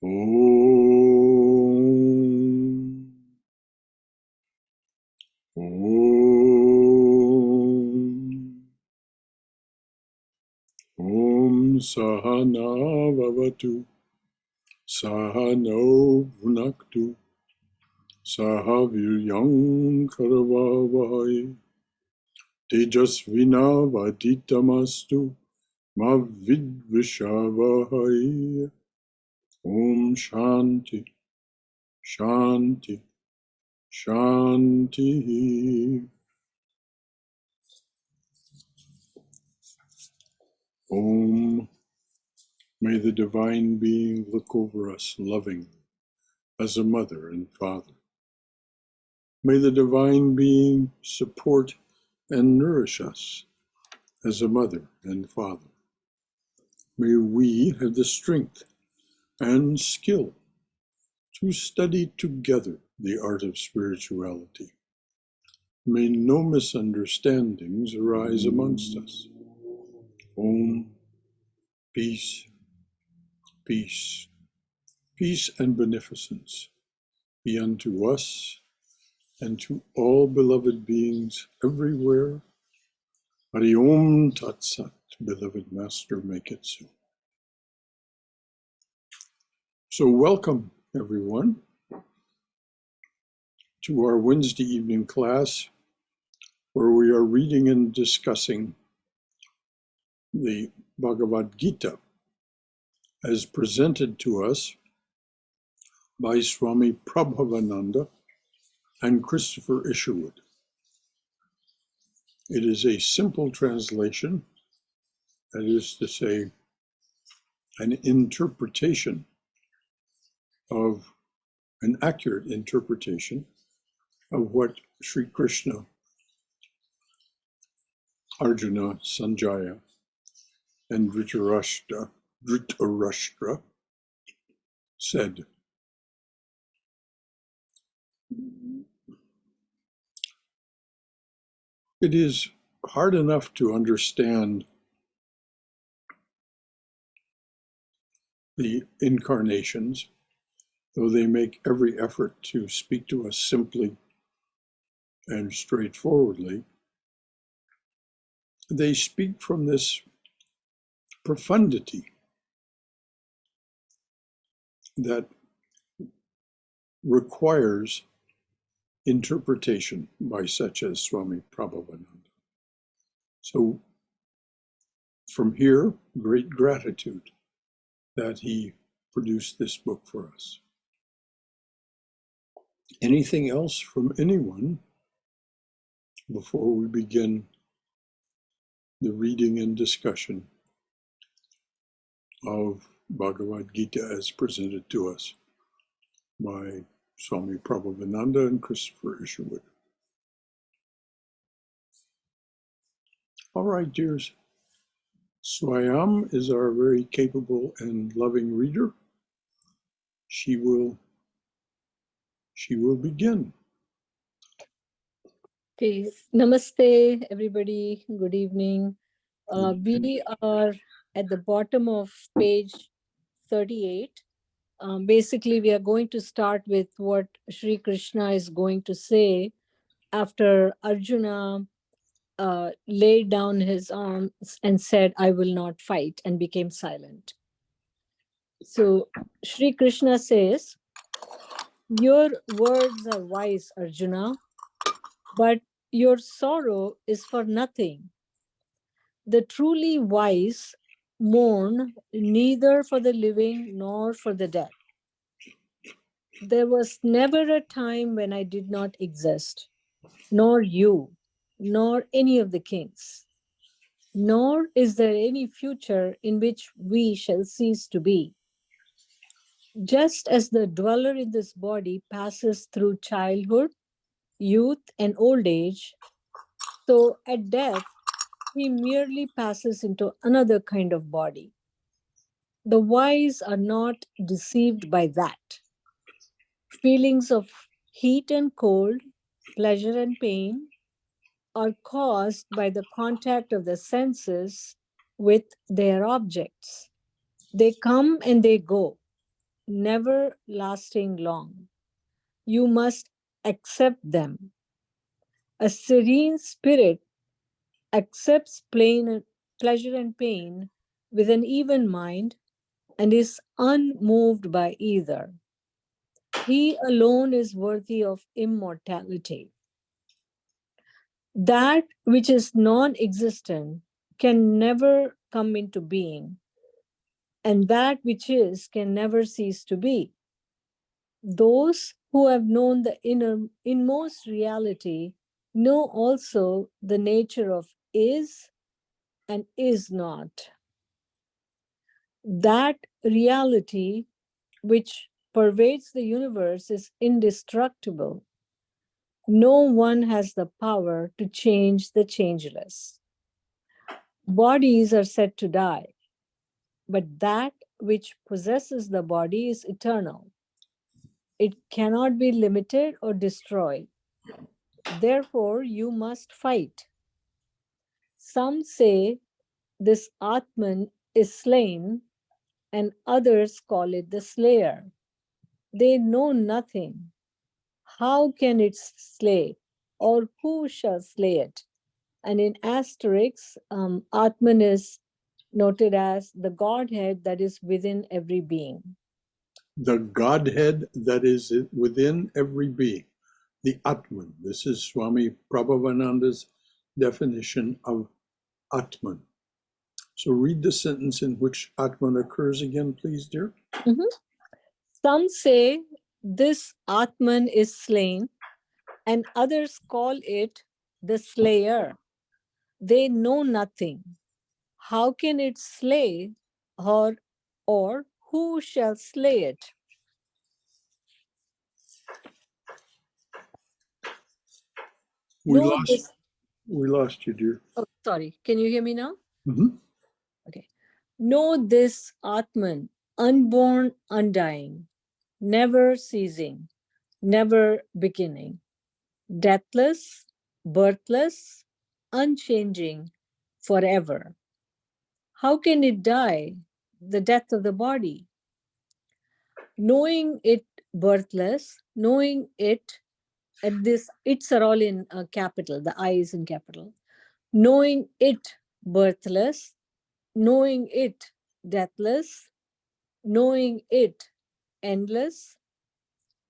Om. Om. Om Sahana Vavatu Sahano Bhunaktu Sahaviryam Karavavahai Tejasvina Vaditamastu Ma Vidvishavahai. Om Shanti Shanti Shanti. Om. May the Divine Being look over us lovingly as a mother and father. May the Divine Being support and nourish us as a mother and father. May we have the strength and skill to study together the art of spirituality. May no misunderstandings arise amongst us. Om. Peace, peace, peace and beneficence be unto us and to all beloved beings everywhere. Hari Om Tat Sat, beloved Master, make it so. So welcome, everyone, to our Wednesday evening class, where we are reading and discussing the Bhagavad Gita as presented to us by Swami Prabhavananda and Christopher Isherwood. It is a simple translation, that is to say, an interpretation of, an accurate interpretation of what Sri Krishna, Arjuna, Sanjaya, and Dhritarashtra said. It is hard enough to understand the incarnations, though they make every effort to speak to us simply and straightforwardly. They speak from this profundity that requires interpretation by such as Swami Prabhavananda. So from here, great gratitude that he produced this book for us. Anything else from anyone before we begin the reading and discussion of Bhagavad Gita as presented to us by Swami Prabhavananda and Christopher Isherwood? All right, dears. Swayam is our very capable and loving reader. She will begin. Okay, namaste, everybody. Good evening. We are at the bottom of page 38. Basically, we are going to start with what Sri Krishna is going to say after Arjuna laid down his arms and said, "I will not fight," and became silent. So Sri Krishna says, "Your words are wise, Arjuna, but your sorrow is for nothing. The truly wise mourn neither for the living nor for the dead. There was never a time when I did not exist, nor you, nor any of the kings, nor is there any future in which we shall cease to be. Just as the dweller in this body passes through childhood, youth, and old age, so at death, he merely passes into another kind of body. The wise are not deceived by that. Feelings of heat and cold, pleasure and pain are caused by the contact of the senses with their objects. They come and they go. never lasting long. You must accept them. A serene spirit accepts pleasure and pain with an even mind and is unmoved by either. He alone is worthy of immortality. That which is non existent can never come into being, and that which is can never cease to be. Those who have known the inmost reality know also the nature of is and is not. That reality which pervades the universe is indestructible. No one has the power to change the changeless. Bodies are said to die, but that which possesses the body is eternal. It cannot be limited or destroyed. Therefore, you must fight. Some say this Atman is slain, and others call it the slayer. They know nothing. How can it slay, or who shall slay it? And in asterisks, Atman is noted as the Godhead that is within every being. The Godhead that is within every being, the Atman. This is Swami Prabhavananda's definition of Atman. So read the sentence in which Atman occurs again, please, dear. Mhm. Some say this Atman is slain, and others call it the slayer. They know nothing. How can it slay, or who shall slay it? We Know this. lost you, dear. Oh, sorry. Can you hear me now? Mm-hmm. Okay. Know this Atman, unborn, undying, never ceasing, never beginning, deathless, birthless, unchanging, forever. How can it die? The death of the body. Knowing it birthless, knowing it, and this, it's are all in capital, the I is in capital. Knowing it birthless, knowing it deathless, knowing it endless,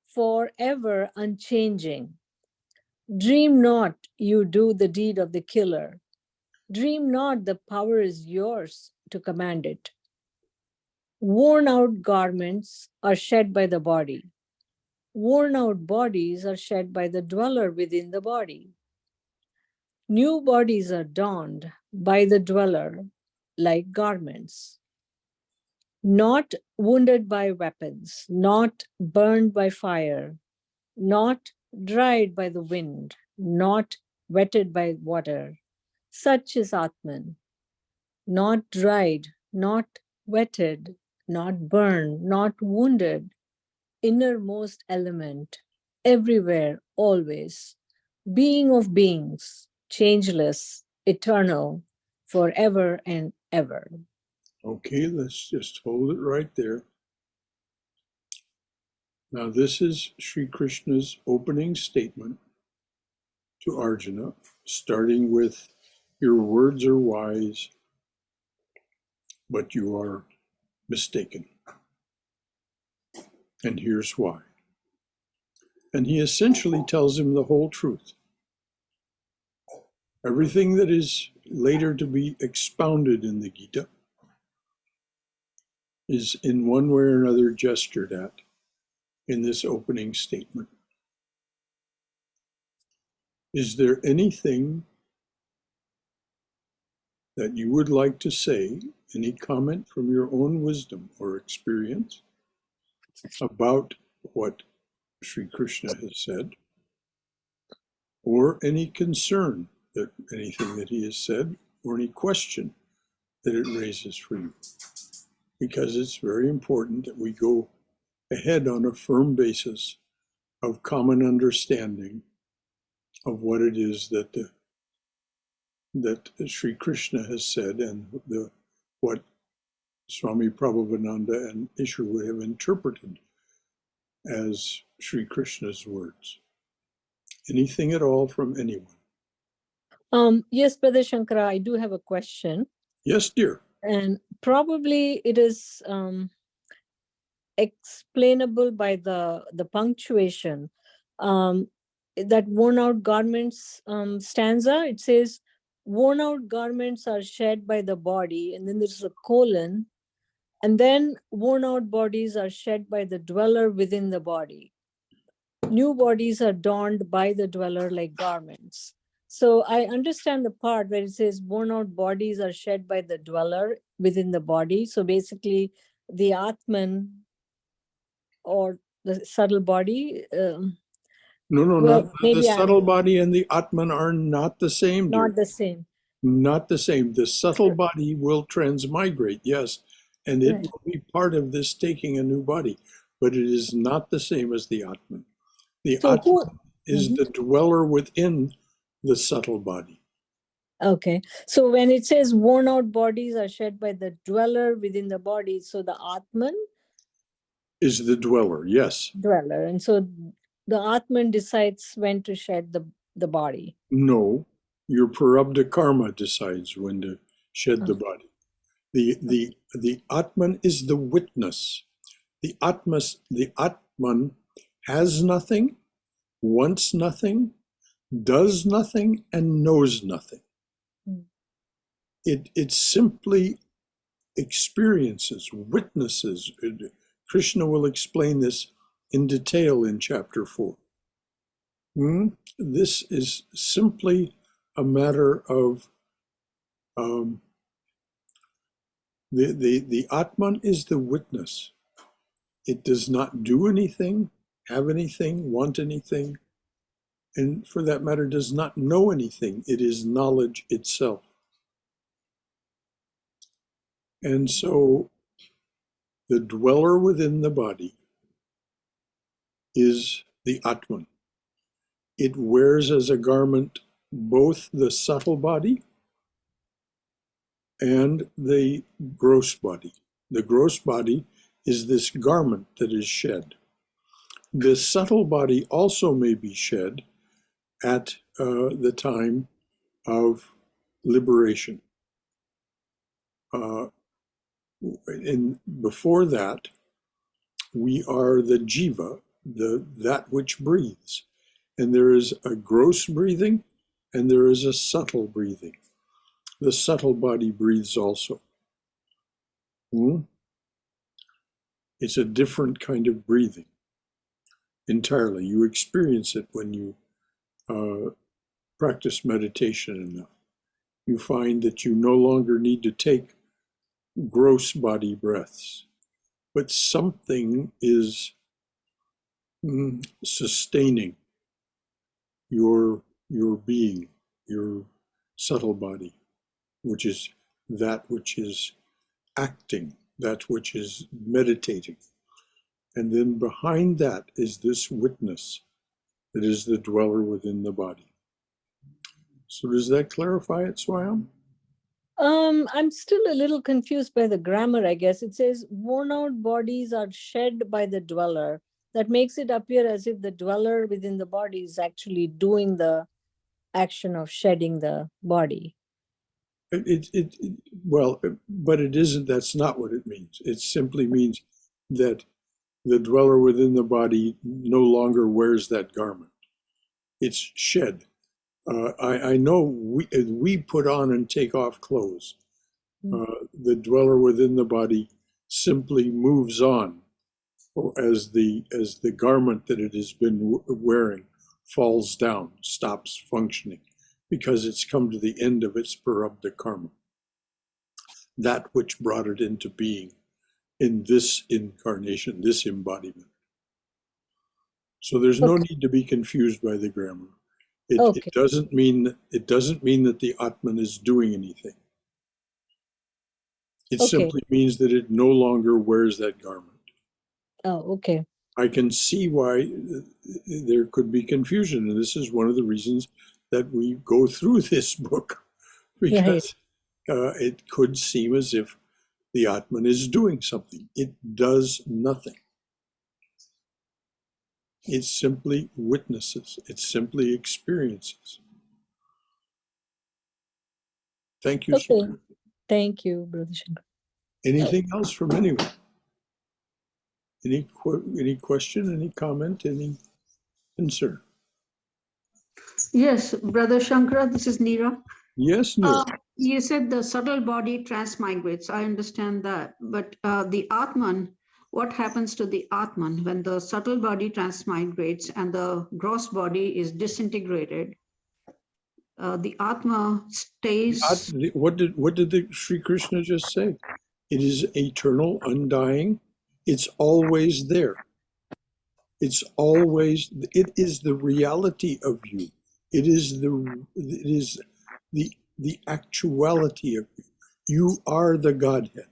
forever unchanging. Dream not you do the deed of the killer. Dream not the power is yours to command it. Worn out garments are shed by the body. Worn out bodies are shed by the dweller within the body. New bodies are donned by the dweller like garments. Not wounded by weapons, not burned by fire, not dried by the wind, not wetted by water. Such is Atman, not dried, not wetted, not burned, not wounded, innermost element, everywhere, always, being of beings, changeless, eternal, forever and ever. Okay, let's just hold it right there. Now, this is Sri Krishna's opening statement to Arjuna, starting with, your words are wise, but you are mistaken. And here's why. And he essentially tells him the whole truth. Everything that is later to be expounded in the Gita is in one way or another gestured at in this opening statement. Is there anything that you would like to say, any comment from your own wisdom or experience about what Sri Krishna has said, or any concern that anything that he has said, or any question that it raises for you? Because it's very important that we go ahead on a firm basis of common understanding of what it is that Sri Krishna has said and what Swami Prabhavananda and Isherwood have interpreted as Sri Krishna's words. Anything at all from anyone? Yes, Brother Shankara, I do have a question. Yes, dear. And probably it is explainable by the punctuation. That worn out garments stanza, it says, worn out garments are shed by the body, and then there's a colon, and then worn out bodies are shed by the dweller within the body. New bodies are donned by the dweller like garments. So I understand the part where it says worn out bodies are shed by the dweller within the body. So basically the Atman or the subtle body. No, Well, not the maybe I'm subtle body and the Atman are not the same, dear. not the same. Not the same. The subtle body will transmigrate, yes, and it Right. will be part of this taking a new body, but it is not the same as the Atman. The So who? Atman is the dweller within the subtle body. Okay. So when it says worn out bodies are shed by the dweller within the body, so the Atman Is the dweller, yes. dweller. And so the Atman decides when to shed the body. No, your prarabdha karma decides when to shed the body. The Atman is the witness. The Atman has nothing, wants nothing, does nothing, and knows nothing. It simply experiences, witnesses. Krishna will explain this in detail in chapter 4. This is simply a matter of the Atman is the witness. It does not do anything, have anything, want anything, and for that matter, does not know anything. It is knowledge itself. And so the dweller within the body is the Atman. It wears as a garment both the subtle body and the gross body. The gross body is this garment that is shed. The subtle body also may be shed at the time of liberation. And before that, we are the jiva, that which breathes. And there is a gross breathing and there is a subtle breathing. The subtle body breathes also. It's a different kind of breathing entirely. You experience it when you practice meditation enough. You find that you no longer need to take gross body breaths, but something is sustaining your being, your subtle body, which is that which is acting, that which is meditating. And then behind that is this witness that is the dweller within the body. So does that clarify it, Swayam? I'm still a little confused by the grammar, I guess. It says worn out bodies are shed by the dweller. That makes it appear as if the dweller within the body is actually doing the action of shedding the body. Well, but it isn't, that's not what it means. It simply means that the dweller within the body no longer wears that garment. It's shed. I know we put on and take off clothes. The dweller within the body simply moves on as the garment that it has been wearing falls down, stops functioning, because it's come to the end of its prarabdha karma. That which brought it into being in this incarnation, this embodiment. So there's no need to be confused by the grammar. It doesn't mean that the Atman is doing anything. It simply means that it no longer wears that garment. Oh, okay. I can see why there could be confusion, and this is one of the reasons that we go through this book, because it could seem as if The Atman is doing something. It does nothing. It simply witnesses. It simply experiences. Thank you, Okay. sir. Thank you, Brother Shankar. Anything else from anyone? Any question, any comment, any concern? Yes, Brother Shankara, this is Neera. Yes, Neil. You said the subtle body transmigrates. I understand that. But the Atman, what happens to the Atman when the subtle body transmigrates and the gross body is disintegrated? The Atma stays. What did the Sri Krishna just say? It is eternal, undying. It's always there. It's always. It is the reality of you. It is the actuality of you. You are the Godhead.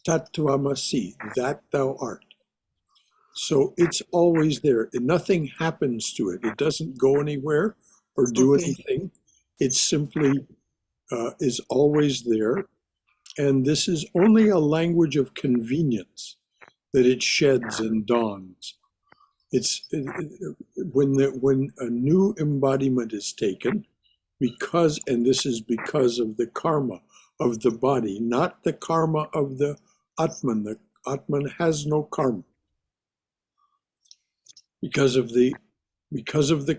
Tattvamasi, that thou art. So it's always there. And nothing happens to it. It doesn't go anywhere or do Okay. anything. It simply is always there. And this is only a language of convenience that it sheds and dawns. It's when a new embodiment is taken, and this is because of the karma of the body, not the karma of the Atman. The Atman has no karma. Because of the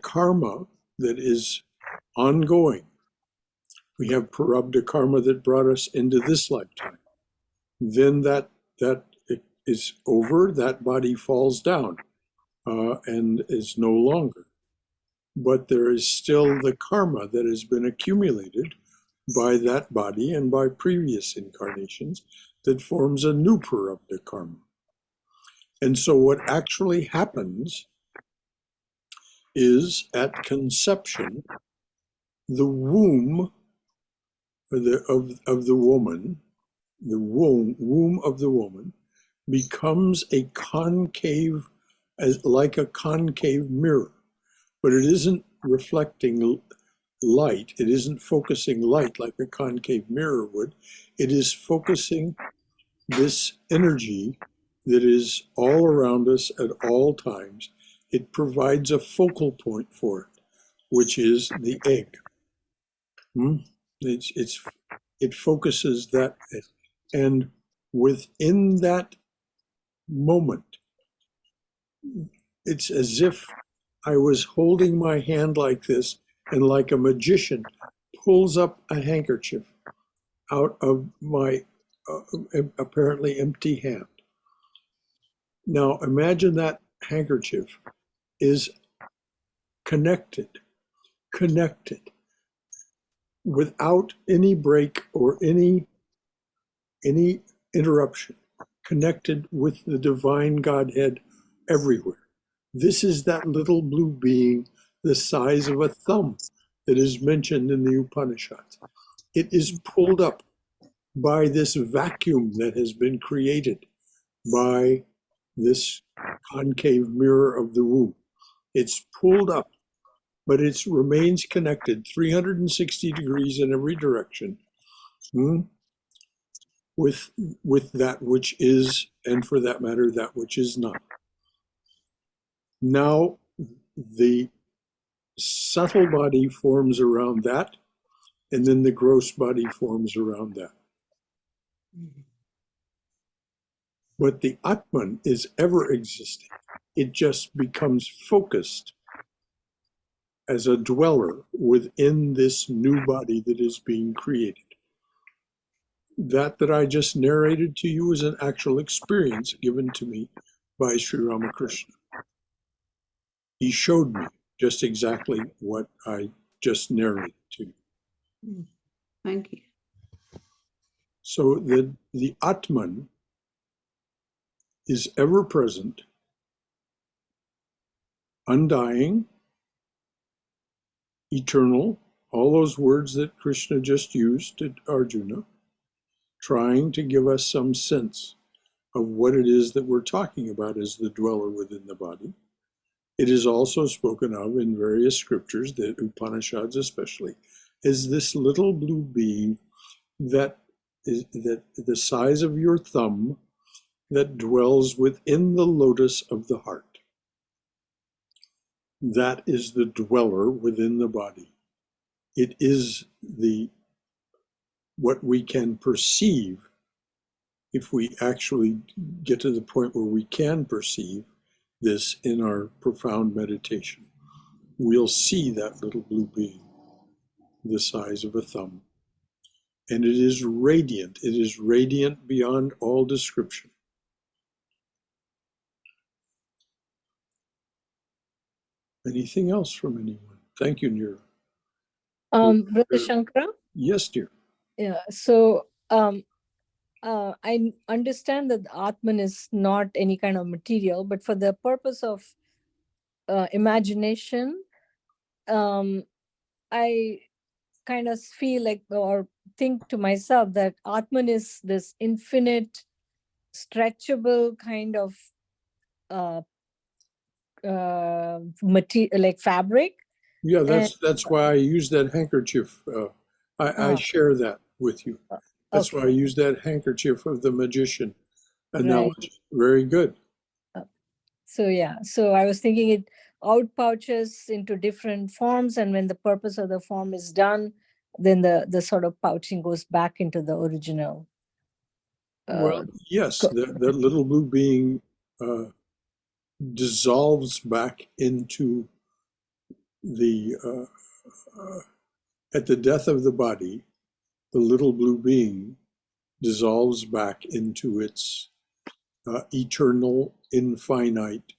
karma that is ongoing. We have prarabdha karma that brought us into this lifetime. Then that is over, that body falls down and is no longer. But there is still the karma that has been accumulated by that body and by previous incarnations that forms a new prarabdha karma. And so what actually happens is at conception, the womb of the woman, the womb of the woman, becomes a concave, like a concave mirror, but it isn't reflecting light. It isn't focusing light like a concave mirror would. It is focusing this energy that is all around us at all times. It provides a focal point for it, which is the egg. It focuses that, and within that moment, it's as if I was holding my hand like this, and like a magician pulls up a handkerchief out of my apparently empty hand. Now imagine that handkerchief is connected without any break or any interruption, connected with the divine Godhead everywhere. This is that little blue being the size of a thumb that is mentioned in the Upanishads. It is pulled up by this vacuum that has been created by this concave mirror of the womb. It's pulled up, but it remains connected 360 degrees in every direction with that which is, and for that matter, that which is not. Now, the subtle body forms around that, and then the gross body forms around that. But the Atman is ever existing. It just becomes focused as a dweller within this new body that is being created. That I just narrated to you is an actual experience given to me by Sri Ramakrishna. He showed me just exactly what I just narrated to you. Thank you. So the Atman is ever present, undying, eternal, all those words that Krishna just used to Arjuna, trying to give us some sense of what it is that we're talking about as the dweller within the body. It is also spoken of in various scriptures, the Upanishads especially, as this little blue being that is that the size of your thumb that dwells within the lotus of the heart. That is the dweller within the body. It is what we can perceive. If we actually get to the point where we can perceive this in our profound meditation, we'll see that little blue being, the size of a thumb. And it is radiant. It is radiant beyond all description. Anything else from anyone? Thank you, Nira. Brother Shankara? Yes, dear. Yeah, so I understand that the Atman is not any kind of material, but for the purpose of imagination, I kind of feel like or think to myself that Atman is this infinite, stretchable kind of material, like fabric. Yeah, that's why I use that handkerchief. I share that with you. That's why I use that handkerchief of the magician analogy. Right. Very good. So yeah, so I was thinking it outpouches into different forms, and when the purpose of the form is done, then the sort of pouching goes back into the original. Well, yes, that little blue being dissolves back into the at the death of the body, the little blue being dissolves back into its eternal, infinite,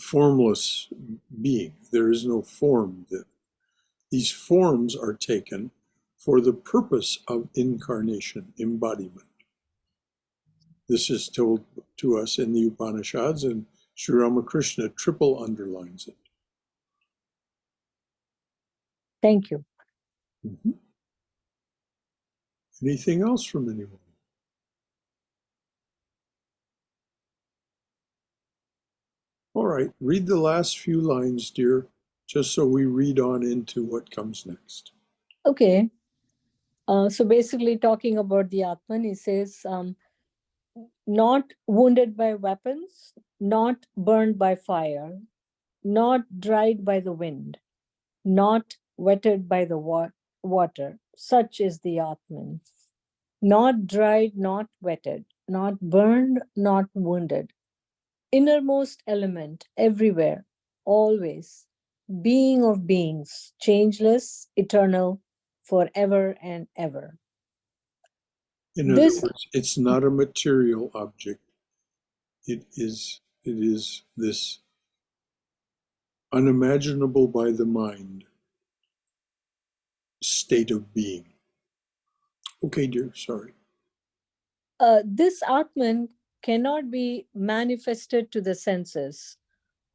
formless being. There is no form. These forms are taken for the purpose of incarnation, embodiment. This is told to us in the Upanishads, and Sri Ramakrishna triple underlines it. Thank you. Mm-hmm. Anything else from anyone? All right, read the last few lines, dear, just so we read on into what comes next. Okay. So basically talking about the Atman, he says, not wounded by weapons, not burned by fire, not dried by the wind, not wetted by the water. Such is the Atman. Not dried, not wetted, not burned, not wounded. Innermost element, everywhere, always. Being of beings, changeless, eternal, forever and ever. In other words, it's not a material object. It is this unimaginable by the mind state of being. Okay, dear, sorry. This Atman cannot be manifested to the senses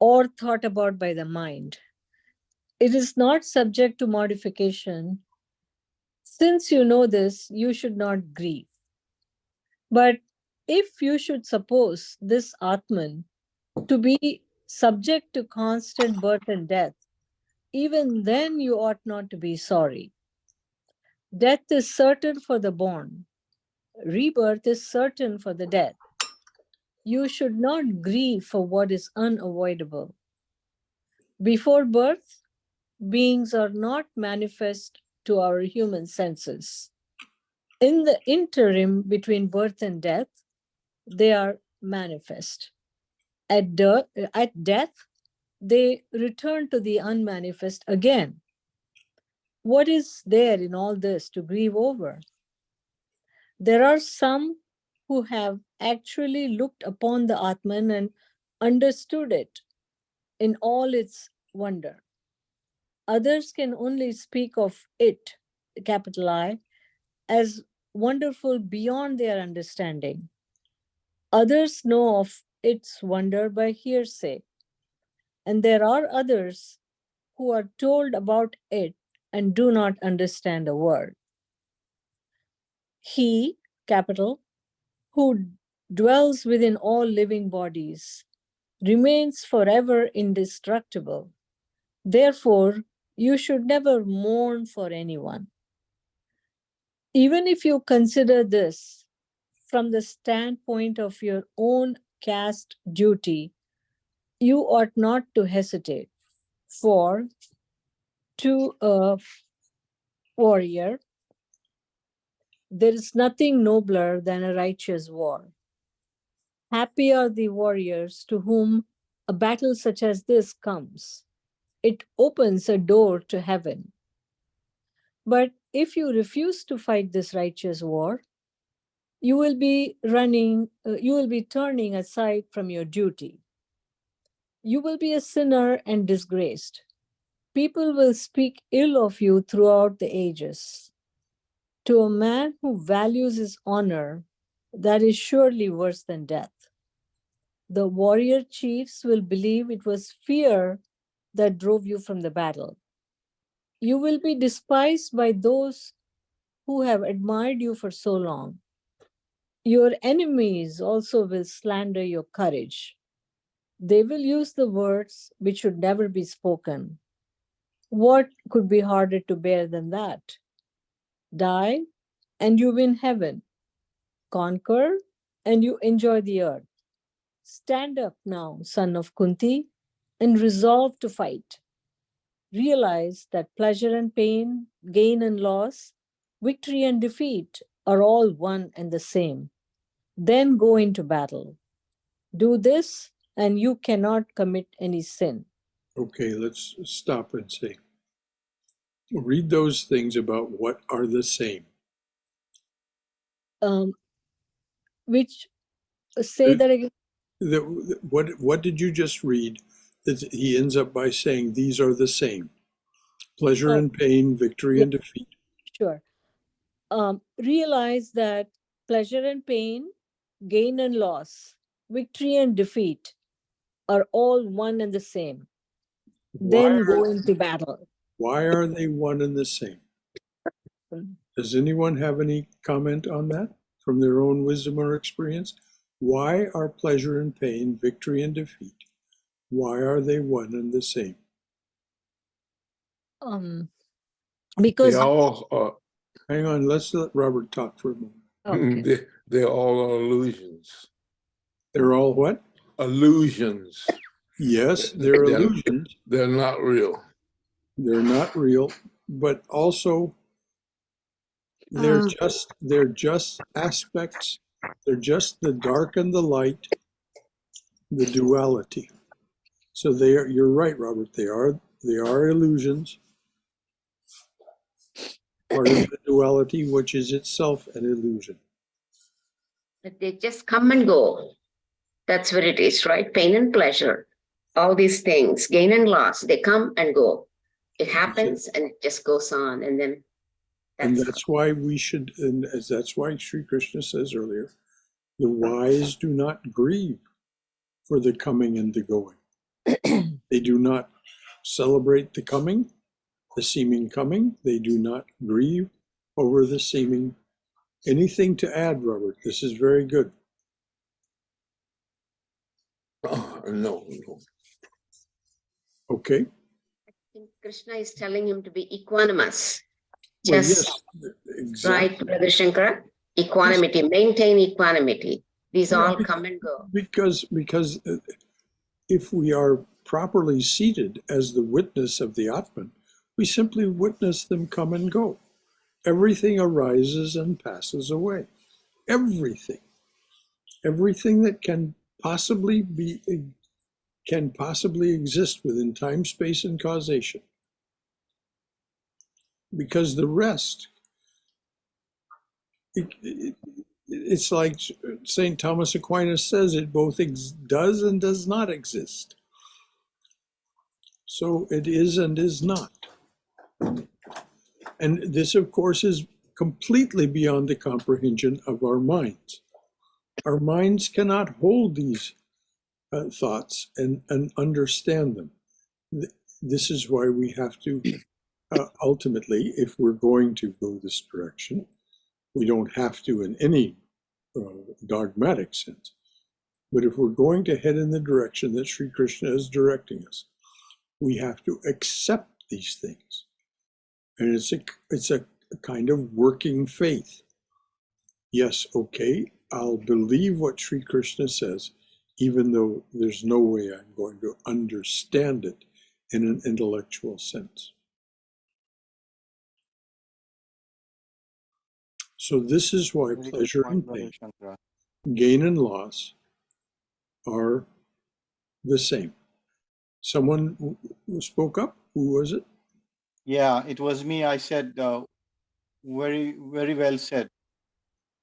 or thought about by the mind. It is not subject to modification. Since you know this, you should not grieve. But if you should suppose this Atman to be subject to constant birth and death, even then you ought not to be sorry. Death is certain for the born. Rebirth is certain for the dead. You should not grieve for what is unavoidable. Before birth, beings are not manifest to our human senses. In the interim between birth and death, they are manifest. At death, they return to the unmanifest again. What is there in all this to grieve over? There are some who have actually looked upon the Atman and understood it in all its wonder. Others can only speak of it, capital I, as wonderful beyond their understanding. Others know of its wonder by hearsay. And there are others who are told about it and do not understand a word. He, capital, who dwells within all living bodies, remains forever indestructible. Therefore, you should never mourn for anyone. Even if you consider this from the standpoint of your own caste duty, you ought not to hesitate. For to a warrior, there is nothing nobler than a righteous war. Happy are the warriors to whom a battle such as this comes. It opens a door to heaven. But if you refuse to fight this righteous war, you will be turning aside from your duty. You will be a sinner and disgraced. People will speak ill of you throughout the ages. To a man who values his honor, that is surely worse than death. The warrior chiefs will believe it was fear that drove you from the battle. You will be despised by those who have admired you for so long. Your enemies also will slander your courage. They will use the words which should never be spoken. What could be harder to bear than that? Die and you win heaven. Conquer and you enjoy the earth. Stand up now, son of Kunti, and resolve to fight. Realize that pleasure and pain, gain and loss, victory and defeat are all one and the same. Then go into battle. Do this and you cannot commit any sin. Okay, let's stop and say, read those things about what are the same. Which say that again. What did you just read? That he ends up by saying these are the same. Pleasure and pain, victory and defeat. Sure. Realize that pleasure and pain, gain and loss, victory and defeat are all one and the same. Then go into battle. Why are they one and the same? Does anyone have any comment on that from their own wisdom or experience? Why are pleasure and pain, victory and defeat? Why are they one and the same? Because they all hang on, let's let Robert talk for a moment. Okay. they're all illusions. They're all what? Illusions. Yes, they're illusions. They're not real. They're not real, but also they're just aspects. They're just the dark and the light, the duality. So they are. You're right, Robert. They are illusions. Part of the duality, which is itself an illusion. But they just come and go. That's what it is, right? Pain and pleasure, all these things, gain and loss, they come and go. It happens and it just goes on, and then that's why we should, and that's why Sri Krishna says earlier, the wise do not grieve for the coming and the going. They do not celebrate the coming, the seeming coming. They do not grieve over the seeming. Anything to add, Robert? This is very good. No. Okay. I think Krishna is telling him to be equanimous. Well, Just yes, exactly. right, Brother Shankara? Equanimity, yes. Maintain equanimity. These all come and go. Because if we are properly seated as the witness of the Atman, we simply witness them come and go. Everything arises and passes away. Everything that can possibly exist within time, space, and causation. Because the rest, it's like St. Thomas Aquinas says, it both does and does not exist. So it is and is not. And this, of course, is completely beyond the comprehension of our minds. Our minds cannot hold these thoughts and understand them. This is why we have to, ultimately, if we're going to go this direction, we don't have to in any dogmatic sense. But if we're going to head in the direction that Sri Krishna is directing us, we have to accept these things. And it's a kind of working faith. Yes, okay, I'll believe what Sri Krishna says, even though there's no way I'm going to understand it in an intellectual sense. So this is why Very good pleasure point, and Brother pain, Shankara. gain and loss, are the same. Someone who spoke up, who was it? Yeah, it was me. I said, very, very well said,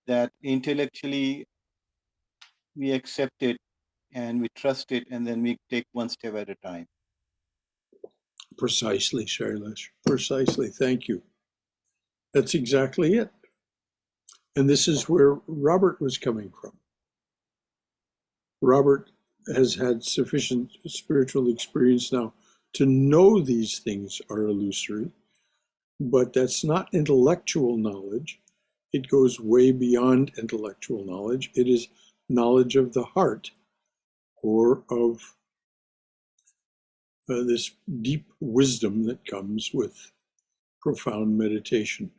that intellectually we accept it and we trust it, and then we take one step at a time. Precisely, Shailesh. Precisely. Thank you. That's exactly it. And this is where Robert was coming from. Robert has had sufficient spiritual experience now to know these things are illusory, but that's not intellectual knowledge. It goes way beyond intellectual knowledge. It is knowledge of the heart, or of this deep wisdom that comes with profound meditation.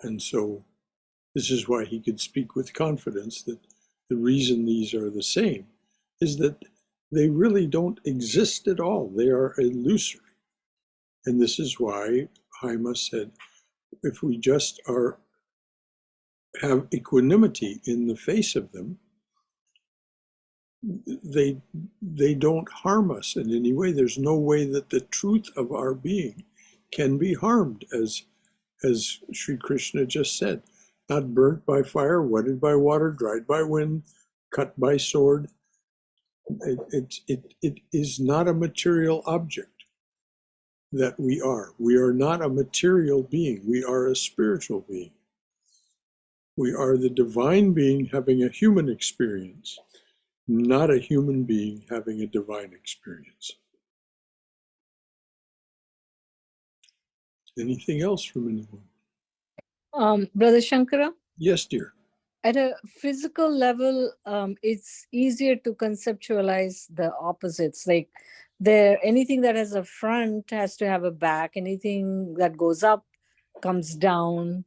And so this is why he could speak with confidence that the reason these are the same is that they really don't exist at all. They are illusory. And this is why Haima said, if we just have equanimity in the face of them, they don't harm us in any way. There's no way that the truth of our being can be harmed, as Sri Krishna just said, not burnt by fire, wetted by water, dried by wind, cut by sword. It is not a material object that we are. We are not a material being. We are a spiritual being. We are the divine being having a human experience, not a human being having a divine experience. Anything else from anyone? Brother Shankara, Yes, dear. at a physical level, it's easier to conceptualize the opposites. Like anything that has a front has to have a back. Anything that goes up comes down.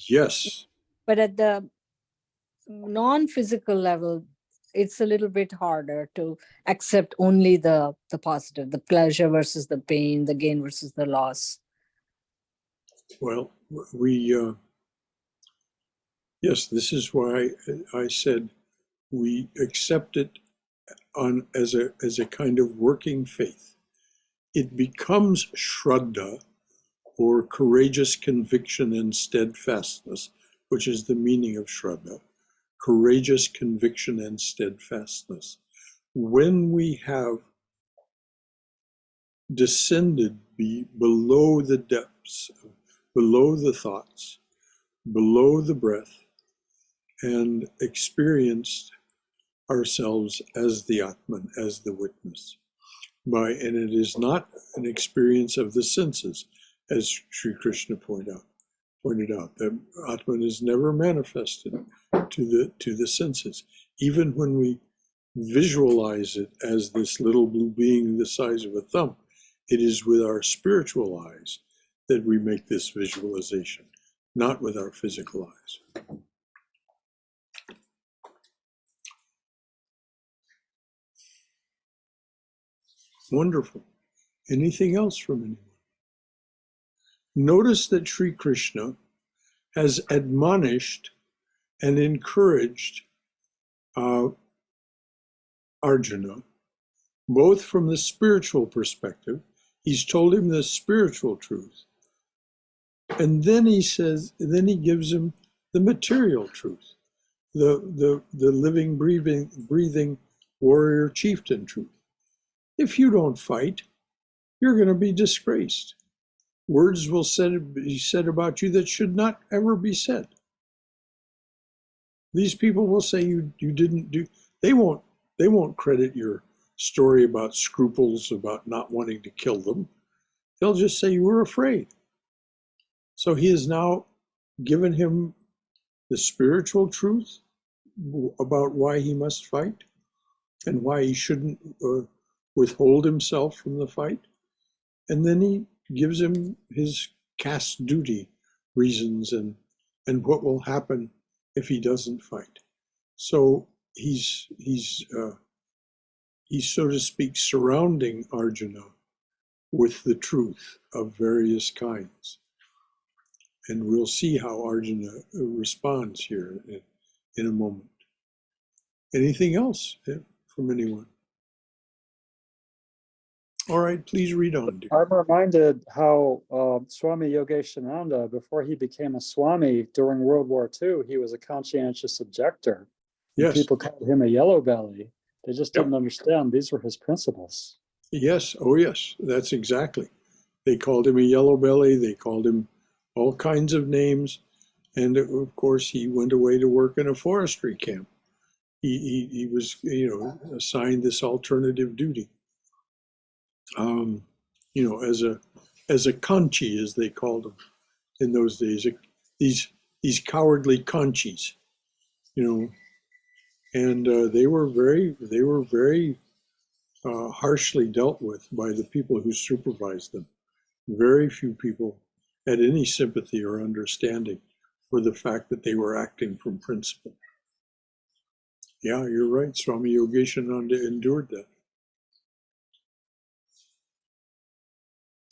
Yes. But at the non-physical level, it's a little bit harder to accept only the positive, the pleasure versus the pain, the gain versus the loss. Well, yes, this is why I said we accept it as a kind of working faith. It becomes Shraddha, or courageous conviction and steadfastness, which is the meaning of Shraddha, courageous conviction and steadfastness. When we have descended below the depths, below the thoughts, below the breath, and experienced ourselves as the Atman, as the witness. And it is not an experience of the senses, as Sri Krishna pointed out, that Atman is never manifested to the senses. Even when we visualize it as this little blue being the size of a thumb, it is with our spiritual eyes that we make this visualization, not with our physical eyes. Wonderful. Anything else from anyone? Notice that Sri Krishna has admonished and encouraged Arjuna, both from the spiritual perspective. He's told him the spiritual truth. And then he gives him the material truth, the living, breathing warrior chieftain truth. If you don't fight, you're going to be disgraced. Words will be said about you that should not ever be said. These people will say you didn't do. They won't credit your story about scruples, about not wanting to kill them. They'll just say you were afraid. So he has now given him the spiritual truth about why he must fight and why he shouldn't withhold himself from the fight. And then he gives him his caste duty reasons and what will happen if he doesn't fight. So he's so to speak surrounding Arjuna with the truth of various kinds. And we'll see how Arjuna responds here in a moment. Anything else from anyone? All right, please read on, dear. I'm reminded how Swami Yogeshananda, before he became a Swami during World War II, he was a conscientious objector. Yes. People called him a yellow belly. They just Yep. didn't understand these were his principles. Yes, oh yes, that's exactly. They called him a yellow belly, they called him all kinds of names, and of course he went away to work in a forestry camp. He was, assigned this alternative duty. As a Kanchi, as they called them in those days, these cowardly Kanchis, and they were very harshly dealt with by the people who supervised them. Very few people had any sympathy or understanding for the fact that they were acting from principle. Yeah, you're right. Swami Yogeshananda endured that.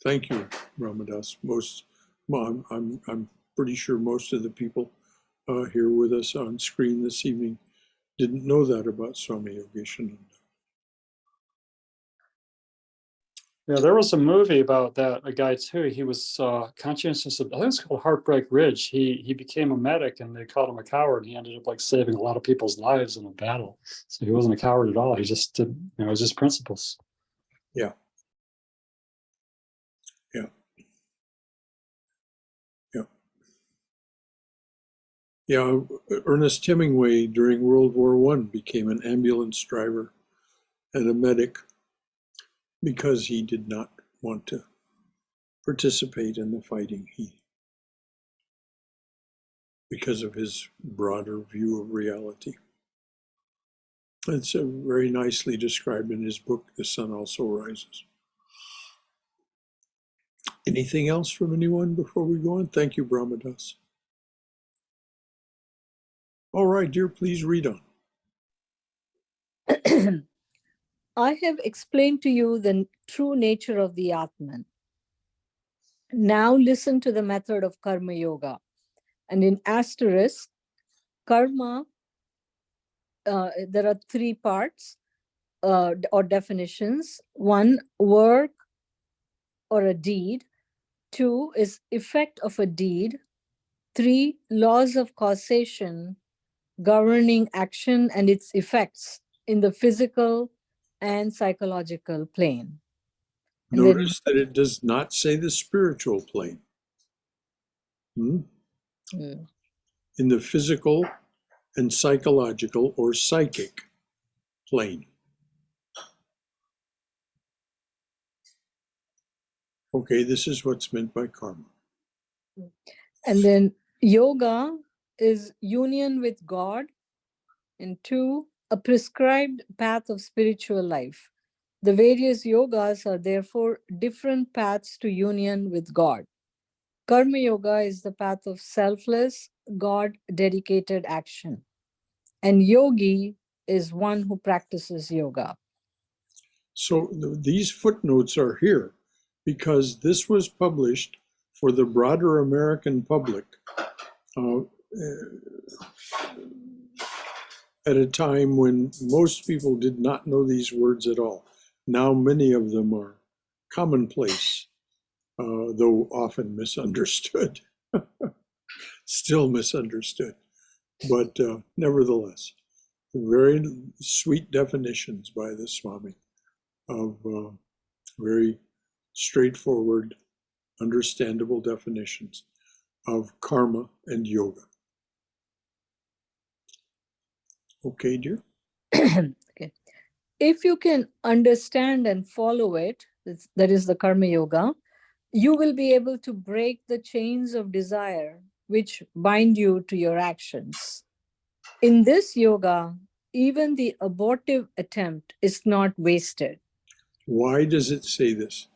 Thank you, Ramadas. I'm pretty sure most of the people here with us on screen this evening didn't know that about Swami Yogeshananda. Yeah, there was a movie about that, a guy too. He was conscientious of, I think it's called Heartbreak Ridge. He became a medic and they called him a coward. He ended up like saving a lot of people's lives in a battle. So he wasn't a coward at all. He just did, it was just principles. Yeah. Yeah, Ernest Hemingway during World War I became an ambulance driver and a medic because he did not want to participate in the fighting. Because of his broader view of reality. It's very nicely described in his book, The Sun Also Rises. Anything else from anyone before we go on? Thank you, Brahmadas. All right, dear, please read on. I have explained to you the true nature of the Atman. Now listen to the method of Karma Yoga. And in asterisk, karma, there are 3 parts or definitions. 1, work or a deed. 2 is effect of a deed. 3, laws of causation governing action and its effects in the physical and psychological plane. And Notice that it does not say the spiritual plane. In the physical and psychological or psychic plane. Okay, this is what's meant by karma. And then yoga is union with God. And 2, a prescribed path of spiritual life. The various yogas are therefore different paths to union with God. Karma yoga is the path of selfless, God-dedicated action. And yogi is one who practices yoga. So these footnotes are here because this was published for the broader American public at a time when most people did not know these words at all. Now many of them are commonplace, though often misunderstood, still misunderstood, but nevertheless, very sweet definitions by the Swami of very straightforward, understandable definitions of karma and yoga. Okay, dear? Okay. If you can understand and follow it, that is the karma yoga, you will be able to break the chains of desire which bind you to your actions. In this yoga, even the abortive attempt is not wasted. Why does it say this?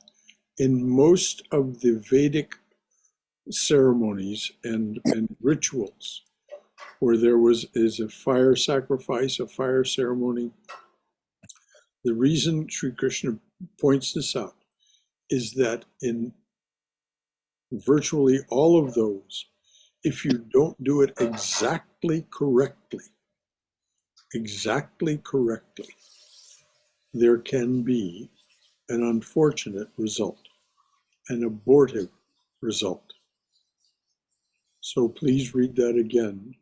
In most of the Vedic ceremonies and rituals where there is a fire sacrifice, a fire ceremony. The reason Sri Krishna points this out is that in virtually all of those, if you don't do it exactly correctly, there can be an unfortunate result, an abortive result. So please read that again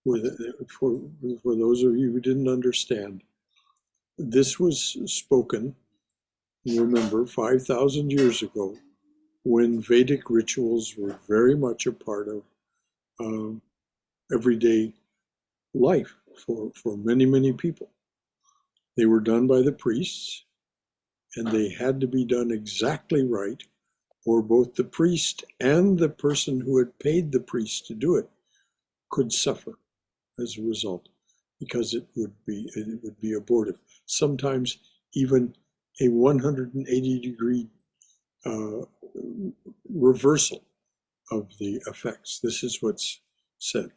for those of you who didn't understand. This was spoken, remember, 5,000 years ago, when Vedic rituals were very much a part of everyday life for many, many people. They were done by the priests, and they had to be done exactly right, or both the priest and the person who had paid the priest to do it could suffer as a result, because it would be abortive. Sometimes even a 180-degree reversal of the effects. This is what's said.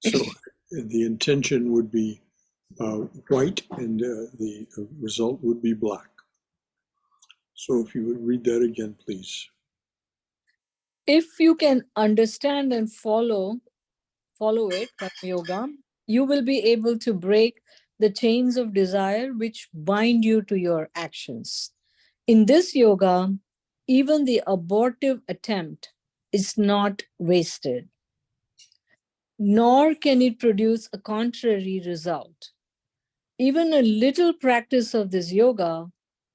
So the intention would be white, and the result would be black. So if you would read that again, please. If you can understand and follow it, Karma Yoga, you will be able to break the chains of desire which bind you to your actions. In this yoga, even the abortive attempt is not wasted, nor can it produce a contrary result. Even a little practice of this yoga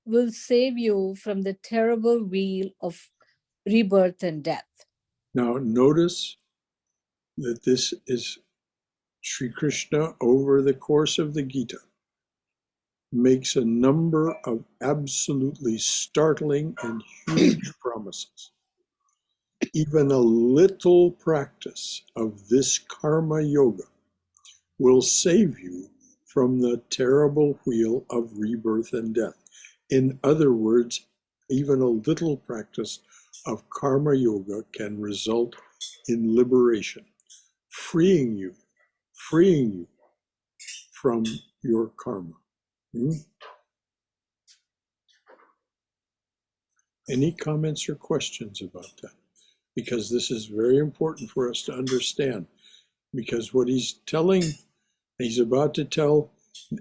will save you from the terrible wheel of rebirth and death. Now notice that this is Sri Krishna, over the course of the Gita, makes a number of absolutely startling and huge promises. Even a little practice of this karma yoga will save you from the terrible wheel of rebirth and death. In other words, even a little practice of karma yoga can result in liberation, freeing you from your karma. Any comments or questions about that? Because this is very important for us to understand. Because what he's telling, he's about to tell,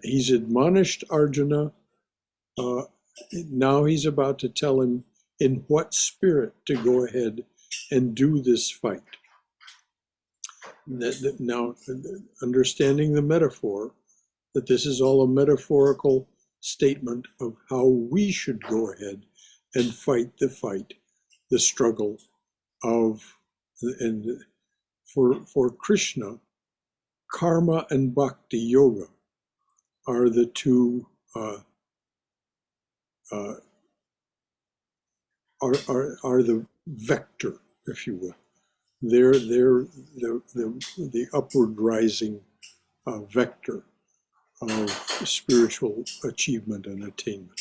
he's admonished Arjuna. Now he's about to tell him in what spirit to go ahead and do this fight. Now, understanding the metaphor, that this is all a metaphorical statement of how we should go ahead and fight, the struggle of, and for Krishna, karma and bhakti yoga are the two are the vector, if you will. They're the upward rising vector of spiritual achievement and attainment.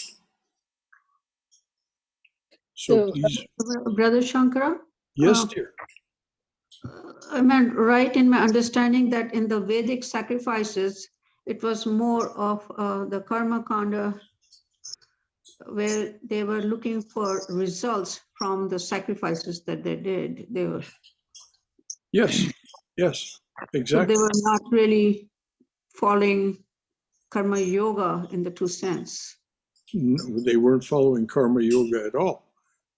So please, Brother Shankara? yes, dear. I meant right in my understanding that in the Vedic sacrifices, it was more of the karma kanda, where they were looking for results from the sacrifices that they did. They were, Yes, exactly. so they were not really following karma yoga in the true sense. No, they weren't following karma yoga at all.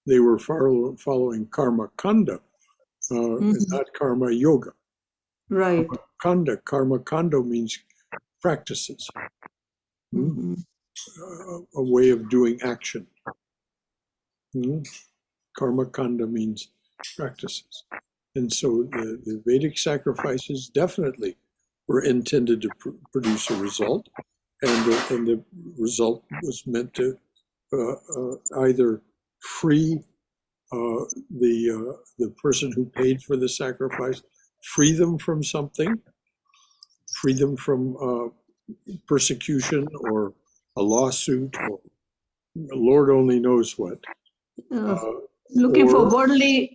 They were following karma kanda, not karma yoga. Right. Karma kanda means practices, a way of doing action. Karma kanda means practices. And so the Vedic sacrifices definitely were intended to produce a result, and the result was meant to either free the person who paid for the sacrifice, free them from something, free them from persecution or a lawsuit, or Lord only knows what. Looking for Or-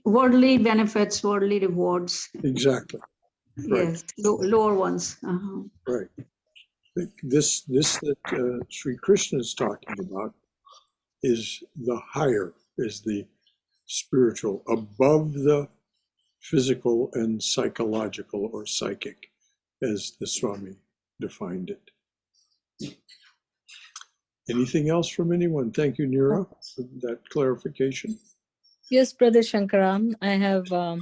worldly benefits, worldly rewards. Exactly. Right. Yes, lower ones. Right. This that Sri Krishna is talking about is the higher, is the spiritual, above the physical and psychological or psychic, as the Swami defined it. Anything else from anyone? Thank you, Neera, for that clarification. Yes, Brother Shankaram, I have a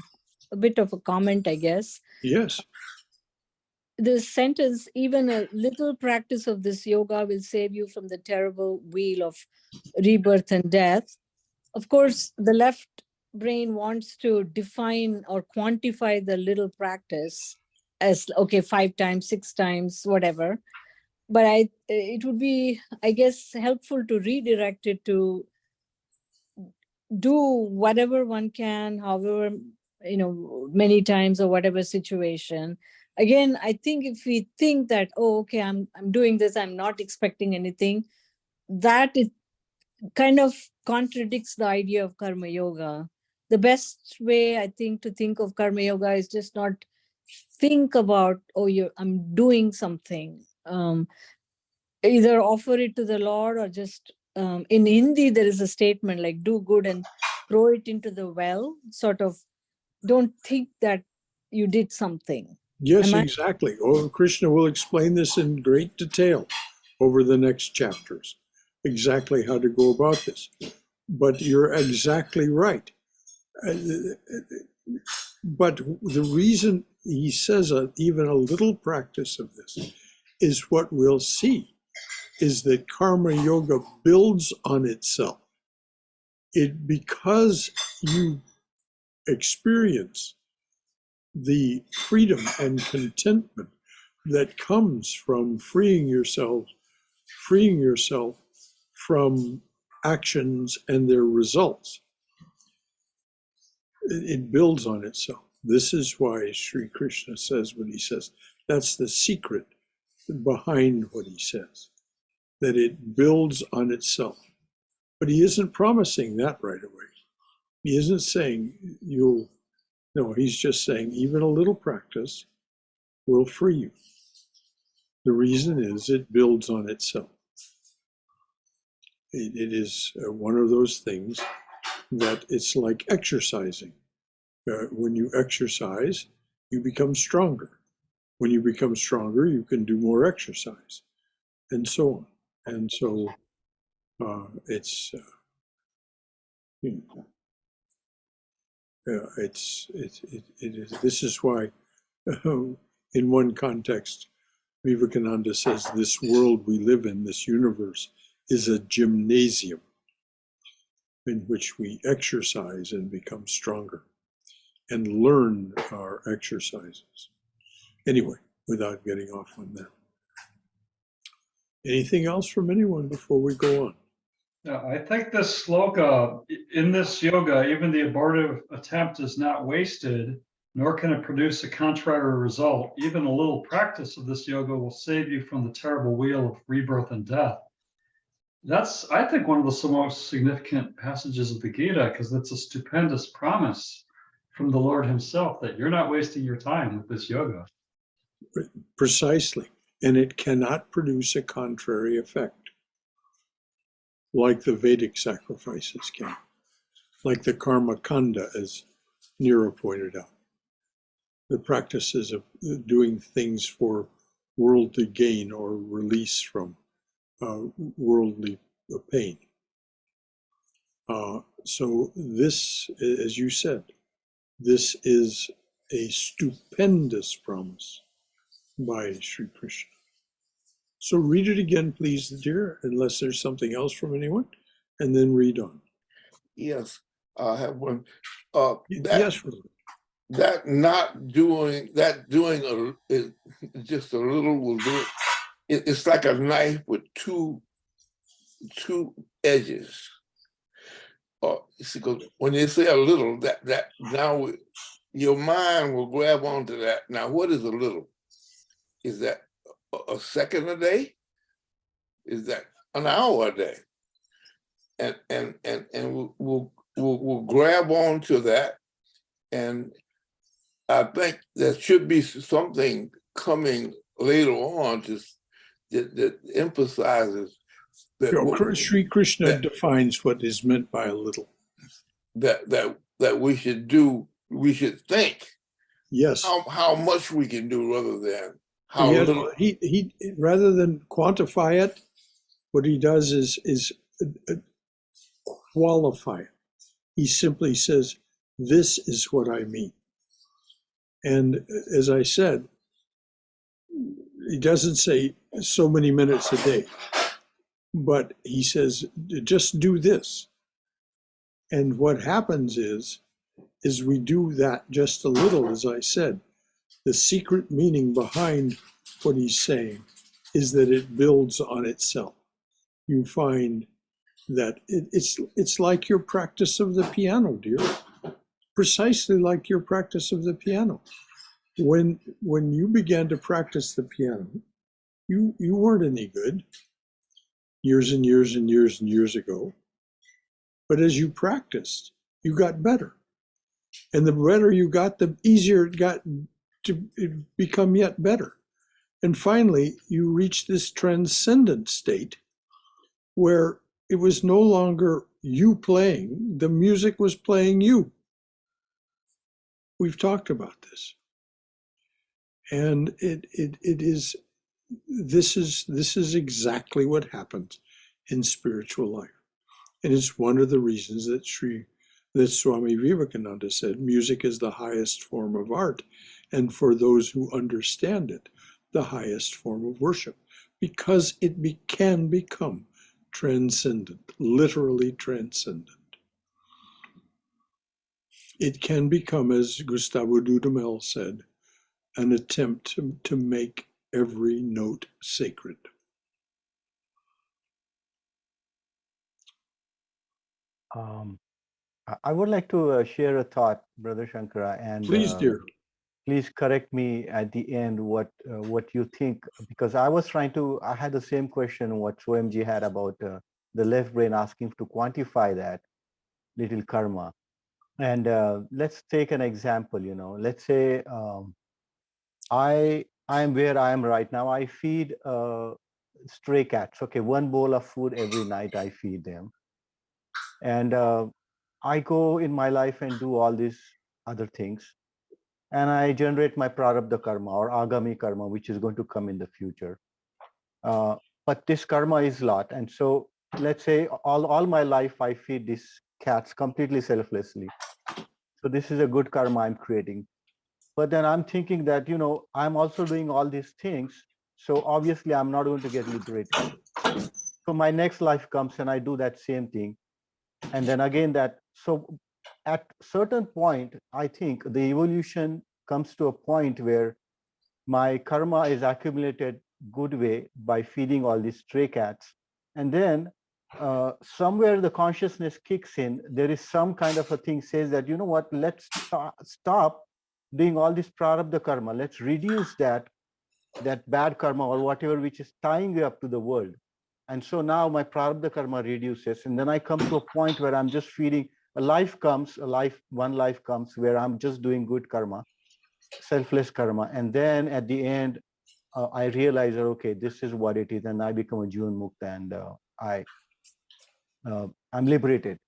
bit of a comment, I guess. Yes. This sentence, even a little practice of this yoga will save you from the terrible wheel of rebirth and death. Of course, the left brain wants to define or quantify the little practice as, okay, 5 times, 6 times, whatever. But it would be, I guess, helpful to redirect it to do whatever one can, however, many times or whatever situation. Again, I think if we think that, oh, okay, I'm doing this, I'm not expecting anything, that it kind of contradicts the idea of karma yoga. The best way, I think, to think of karma yoga is just not think about, oh, I'm doing something. Either offer it to the Lord or just, in Hindi, there is a statement like, do good and throw it into the well, sort of, don't think that you did something. Yes, Am I? exactly. Oh, Krishna will explain this in great detail over the next chapters, exactly how to go about this. But you're exactly right. But the reason he says even a little practice of this is what we'll see, is that karma yoga builds on itself. Because you experience the freedom and contentment that comes from freeing yourself from actions and their results. It builds on itself. This is why Sri Krishna says what he says. That's the secret behind what he says, that it builds on itself. But he isn't promising that right away. He isn't saying no, he's just saying even a little practice will free you. The reason is it builds on itself. It is one of those things that it's like exercising. When you exercise, you become stronger. When you become stronger, you can do more exercise, and so on. And so it's this is why in one context Vivekananda says this world we live in, this universe, is a gymnasium in which we exercise and become stronger and learn our exercises. Anyway, without getting off on that. Anything else from anyone before we go on? Yeah, I think this sloka, in this yoga, even the abortive attempt is not wasted, nor can it produce a contrary result. Even a little practice of this yoga will save you from the terrible wheel of rebirth and death. That's, I think, one of the most significant passages of the Gita, because it's a stupendous promise from the Lord himself that you're not wasting your time with this yoga. Precisely. And it cannot produce a contrary effect, like the Vedic sacrifices can, like the karma kanda, as Neera pointed out. The practices of doing things for worldly gain or release from worldly pain. So this, as you said, this is a stupendous promise by Sri Krishna. So read it again, please, dear, unless there's something else from anyone, and then read on. Yes, I have one. Yes, Doing just a little will do it. It's like a knife with two edges. See, because when you say a little, that now your mind will grab onto that. Now, what is a little? Is that a second a day? Is that an hour a day? And will grab onto that. And I think there should be something coming later on that emphasizes that Sri Krishna defines what is meant by a little. That we should think. Yes. How much we can do rather than how little. He rather than quantify it, what he does is qualify it. He simply says, "This is what I mean." And as I said, he doesn't say so many minutes a day, but he says, "Just do this." And what happens is we do that just a little, as I said. The secret meaning behind what he's saying is that it builds on itself. You find that it's like your practice of the piano, dear. Precisely like your practice of the piano. When you began to practice the piano, you weren't any good years and years and years and years ago. But as you practiced, you got better. And the better you got, the easier it got to become yet better. And finally, you reach this transcendent state where it was no longer you playing, the music was playing you. We've talked about this. And this is exactly what happens in spiritual life. And it's one of the reasons that Swami Vivekananda said music is the highest form of art, and for those who understand it, the highest form of worship, because it can become transcendent, literally transcendent. It can become, as Gustavo Dudamel said, an attempt to make every note sacred. I would like to share a thought, Brother Shankara, and please, dear. Please correct me at the end what you think, because I had the same question what OMG had about the left brain asking to quantify that little karma. And let's take an example, let's say I am where I am right now. I feed stray cats. Okay, one bowl of food every night I feed them. And I go in my life and do all these other things. And I generate my prarabdha karma or agami karma, which is going to come in the future. But this karma is lot. And so let's say all my life, I feed these cats completely selflessly. So this is a good karma I'm creating. But then I'm thinking that, I'm also doing all these things. So obviously I'm not going to get liberated. So my next life comes and I do that same thing. And then again so at certain point, I think the evolution comes to a point where my karma is accumulated good way by feeding all these stray cats. And then somewhere the consciousness kicks in. There is some kind of a thing says that, you know what, let's stop doing all this prarabdha karma. Let's reduce that bad karma or whatever which is tying you up to the world. And so now my prarabdha karma reduces. And then I come to a point where I'm just feeding. One life comes where I'm just doing good karma, selfless karma. And then at the end, I realize that, okay, this is what it is. And I become a Jivan Mukta and I'm liberated.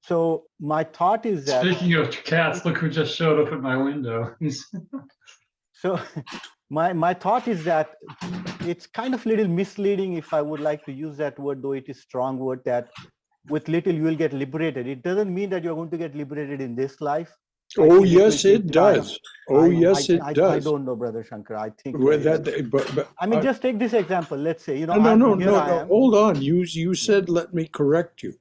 So my thought is that— Speaking of cats, look who just showed up at my window. So my thought is that it's kind of little misleading, if I would like to use that word, though it is strong word, that with little you will get liberated. It doesn't mean that you're going to get liberated in this life. Oh, yes, it does. Yes, it does. I don't know, Brother Shankar. I think. I mean, just take this example. Let's say, No. Hold on. You said, let me correct you.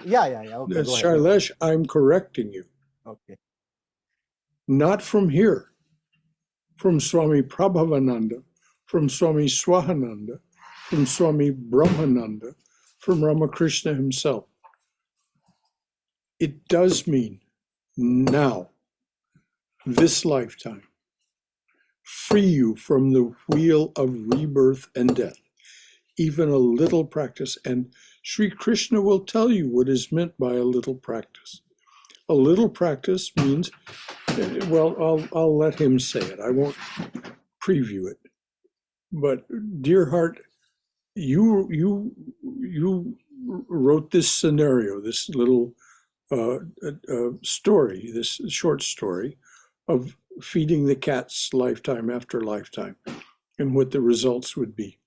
Yeah. Okay. Shailesh, I'm correcting you. Okay. Not from here. From Swami Prabhavananda, from Swami Swahananda, from Swami Brahmananda, from Ramakrishna himself. It does mean now, this lifetime, free you from the wheel of rebirth and death. Even a little practice, and Sri Krishna will tell you what is meant by a little practice. a little practice means, well, I'll let him say it. I won't preview it. But dear heart, you wrote this scenario, this little story, this short story of feeding the cats lifetime after lifetime and what the results would be.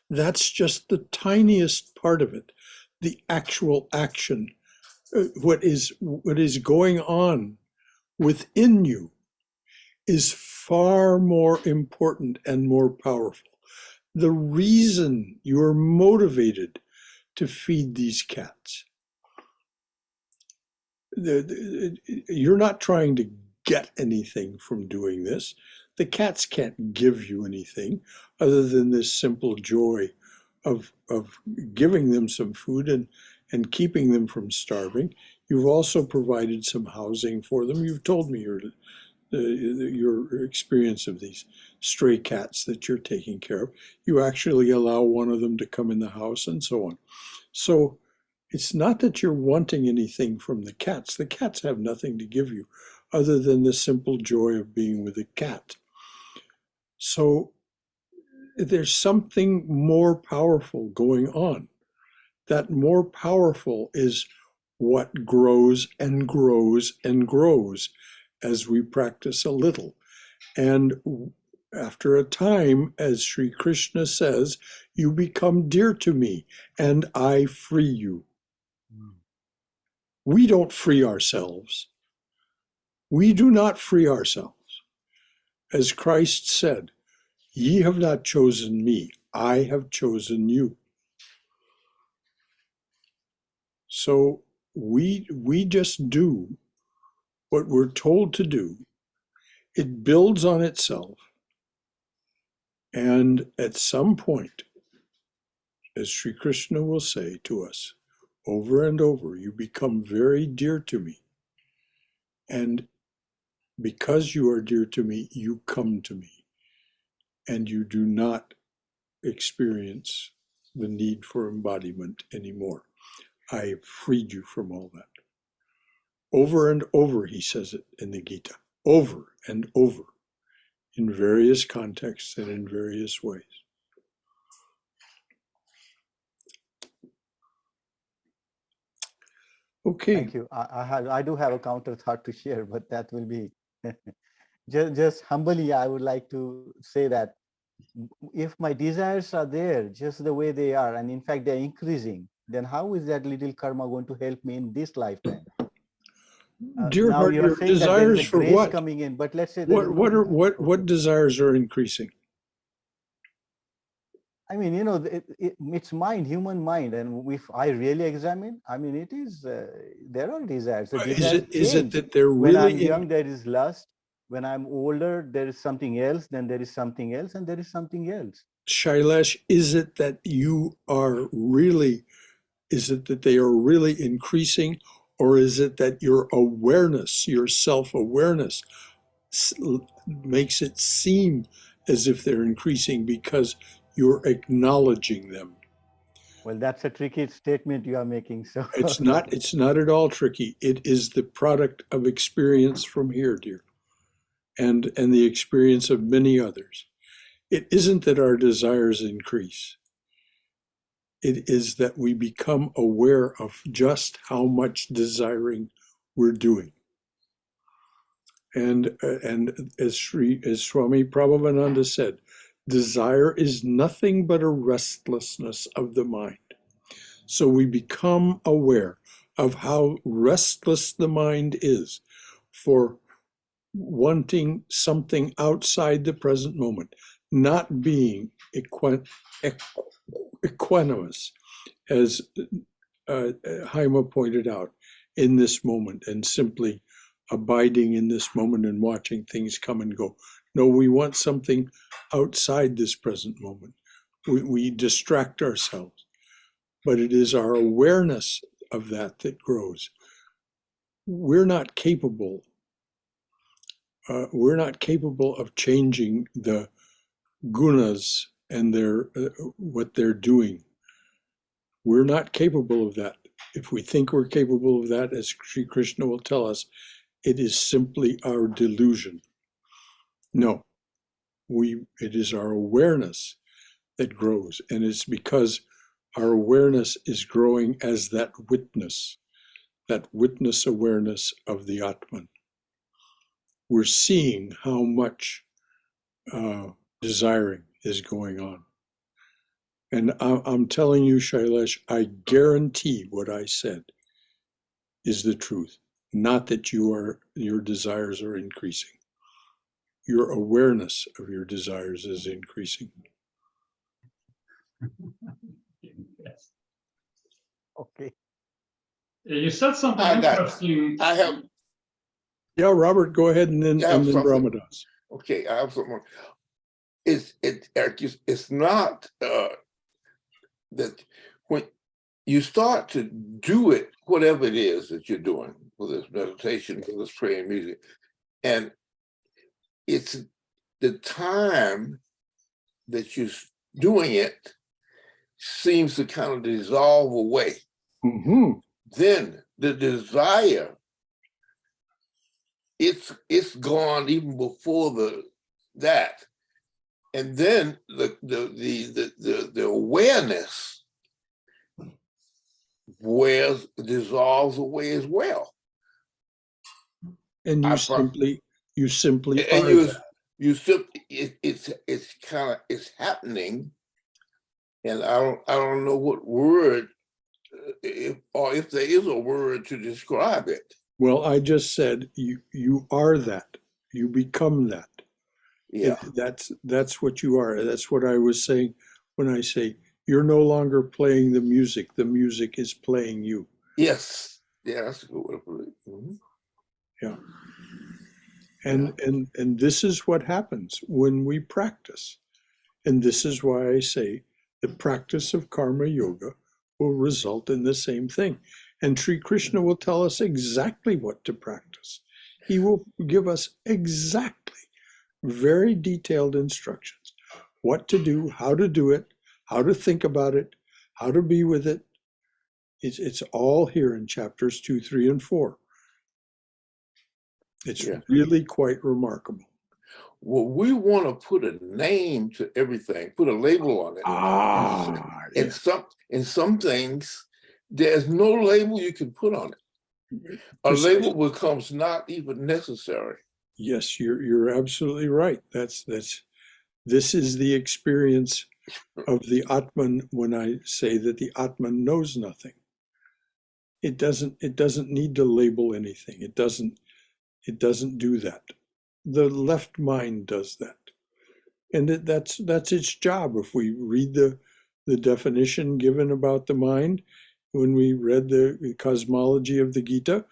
That's just the tiniest part of it, the actual action, what is going on within you is far more important and more powerful. The reason you're motivated to feed these cats, you're not trying to get anything from doing this. The cats can't give you anything other than this simple joy of giving them some food and keeping them from starving. You've also provided some housing for them. You've told me your experience of these stray cats that you're taking care of. You actually allow one of them to come in the house and so on. So it's not that you're wanting anything from the cats. The cats have nothing to give you other than the simple joy of being with a cat. So there's something more powerful going on. That more powerful is what grows and grows and grows as we practice a little. And after a time, as Sri Krishna says, you become dear to me and I free you. We don't free ourselves. We do not free ourselves. As Christ said, ye have not chosen me, I have chosen you. So we just do what we're told to do. It builds on itself. And at some point, as Sri Krishna will say to us over and over, you become very dear to me. And because you are dear to me, you come to me. And you do not experience the need for embodiment anymore. I have freed you from all that. Over and over, he says it in the Gita. Over and over. In various contexts and in various ways. Okay. Thank you. I do have a counter thought to share, but that will be just humbly. I would like to say that if my desires are there just the way they are, and in fact they're increasing, then how is that little karma going to help me in this lifetime? Dear now heart, you are your saying that there is desires a for grace what? coming in, but let's say What desires are increasing? I mean, you know, it's mind, human mind, and if I really examine, I mean, it is there are desires. The desires Is it change. that they're When I'm really young, there is lust. When I'm older, there is something else. Then there is something else, and there is something else. Shailesh, is it that you are really, is it that they are really increasing, or is it that your awareness, your self-awareness makes it seem as if they're increasing because you're acknowledging them? Well, that's a tricky statement you are making. So It's not at all tricky. It is the product of experience from here, dear, and the experience of many others. It isn't that our desires increase. It is that we become aware of just how much desiring we're doing. And as Swami Prabhavananda said, desire is nothing but a restlessness of the mind. So we become aware of how restless the mind is for wanting something outside the present moment, not being equanimous, as Haima pointed out, in this moment and simply abiding in this moment and watching things come and go. No, we want something outside this present moment. We distract ourselves, but it is our awareness of that that grows. We're not capable of changing the gunas and their what they're doing. We're not capable of that. If we think we're capable of that, as Sri Krishna will tell us, it is simply our delusion. No, it is our awareness that grows, and it's because our awareness is growing as that witness awareness of the Atman. We're seeing how much desiring is going on. And I'm telling you, Shailesh, I guarantee what I said is the truth. Not that your desires are increasing. Your awareness of your desires is increasing. Yes. Okay. You said something I got- interesting. I have, Yeah, Robert, go ahead and then, Yeah, and then something. Brahmadas. okay, I have something. It's not that when you start to do it, whatever it is that you're doing, whether it's meditation, whether it's praying, music, and it's the time that you're doing it seems to kind of dissolve away. Mm-hmm. Then the desire, it's gone even before that, and then the awareness dissolves away as well. And I you find- simply and are that. it's happening, and I don't know what word, if there is a word to describe it. Well, I just said you are that. You become that. Yeah. That's what you are. That's what I was saying when I say you're no longer playing the music. The music is playing you. Yes. Yeah, that's a good way to put it. Mhm. Yeah. And this is what happens when we practice. And this is why I say the practice of karma yoga will result in the same thing. And Sri Krishna will tell us exactly what to practice. He will give us exactly very detailed instructions, what to do, how to think about it, how to be with it. It's all here in chapters 2, 3, and 4. It's really quite remarkable. Well, we want to put a name to everything, put a label on it. And some things, there's no label you can put on it. A label becomes not even necessary. Yes, you're absolutely right. This is the experience of the Atman when I say that the Atman knows nothing. It doesn't need to label anything. It doesn't do that. The left mind does that. And that's its job. If we read the definition given about the mind, when we read the cosmology of the Gita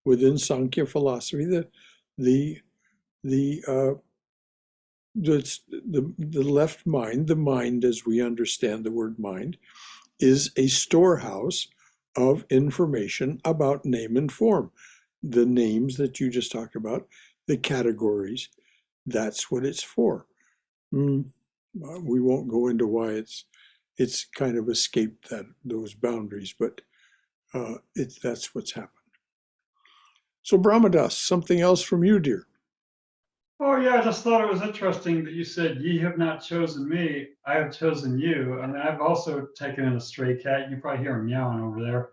within Sankhya philosophy, the left mind, the mind as we understand the word mind, is a storehouse of information about name and form. The names that you just talked about, the categories, that's what it's for. We won't go into why it's kind of escaped those boundaries, but that's what's happened. So Brahmadas, something else from you, dear. Oh yeah, I just thought it was interesting that you said, "Ye have not chosen me; I have chosen you." And I've also taken in a stray cat. You probably hear him meowing over there,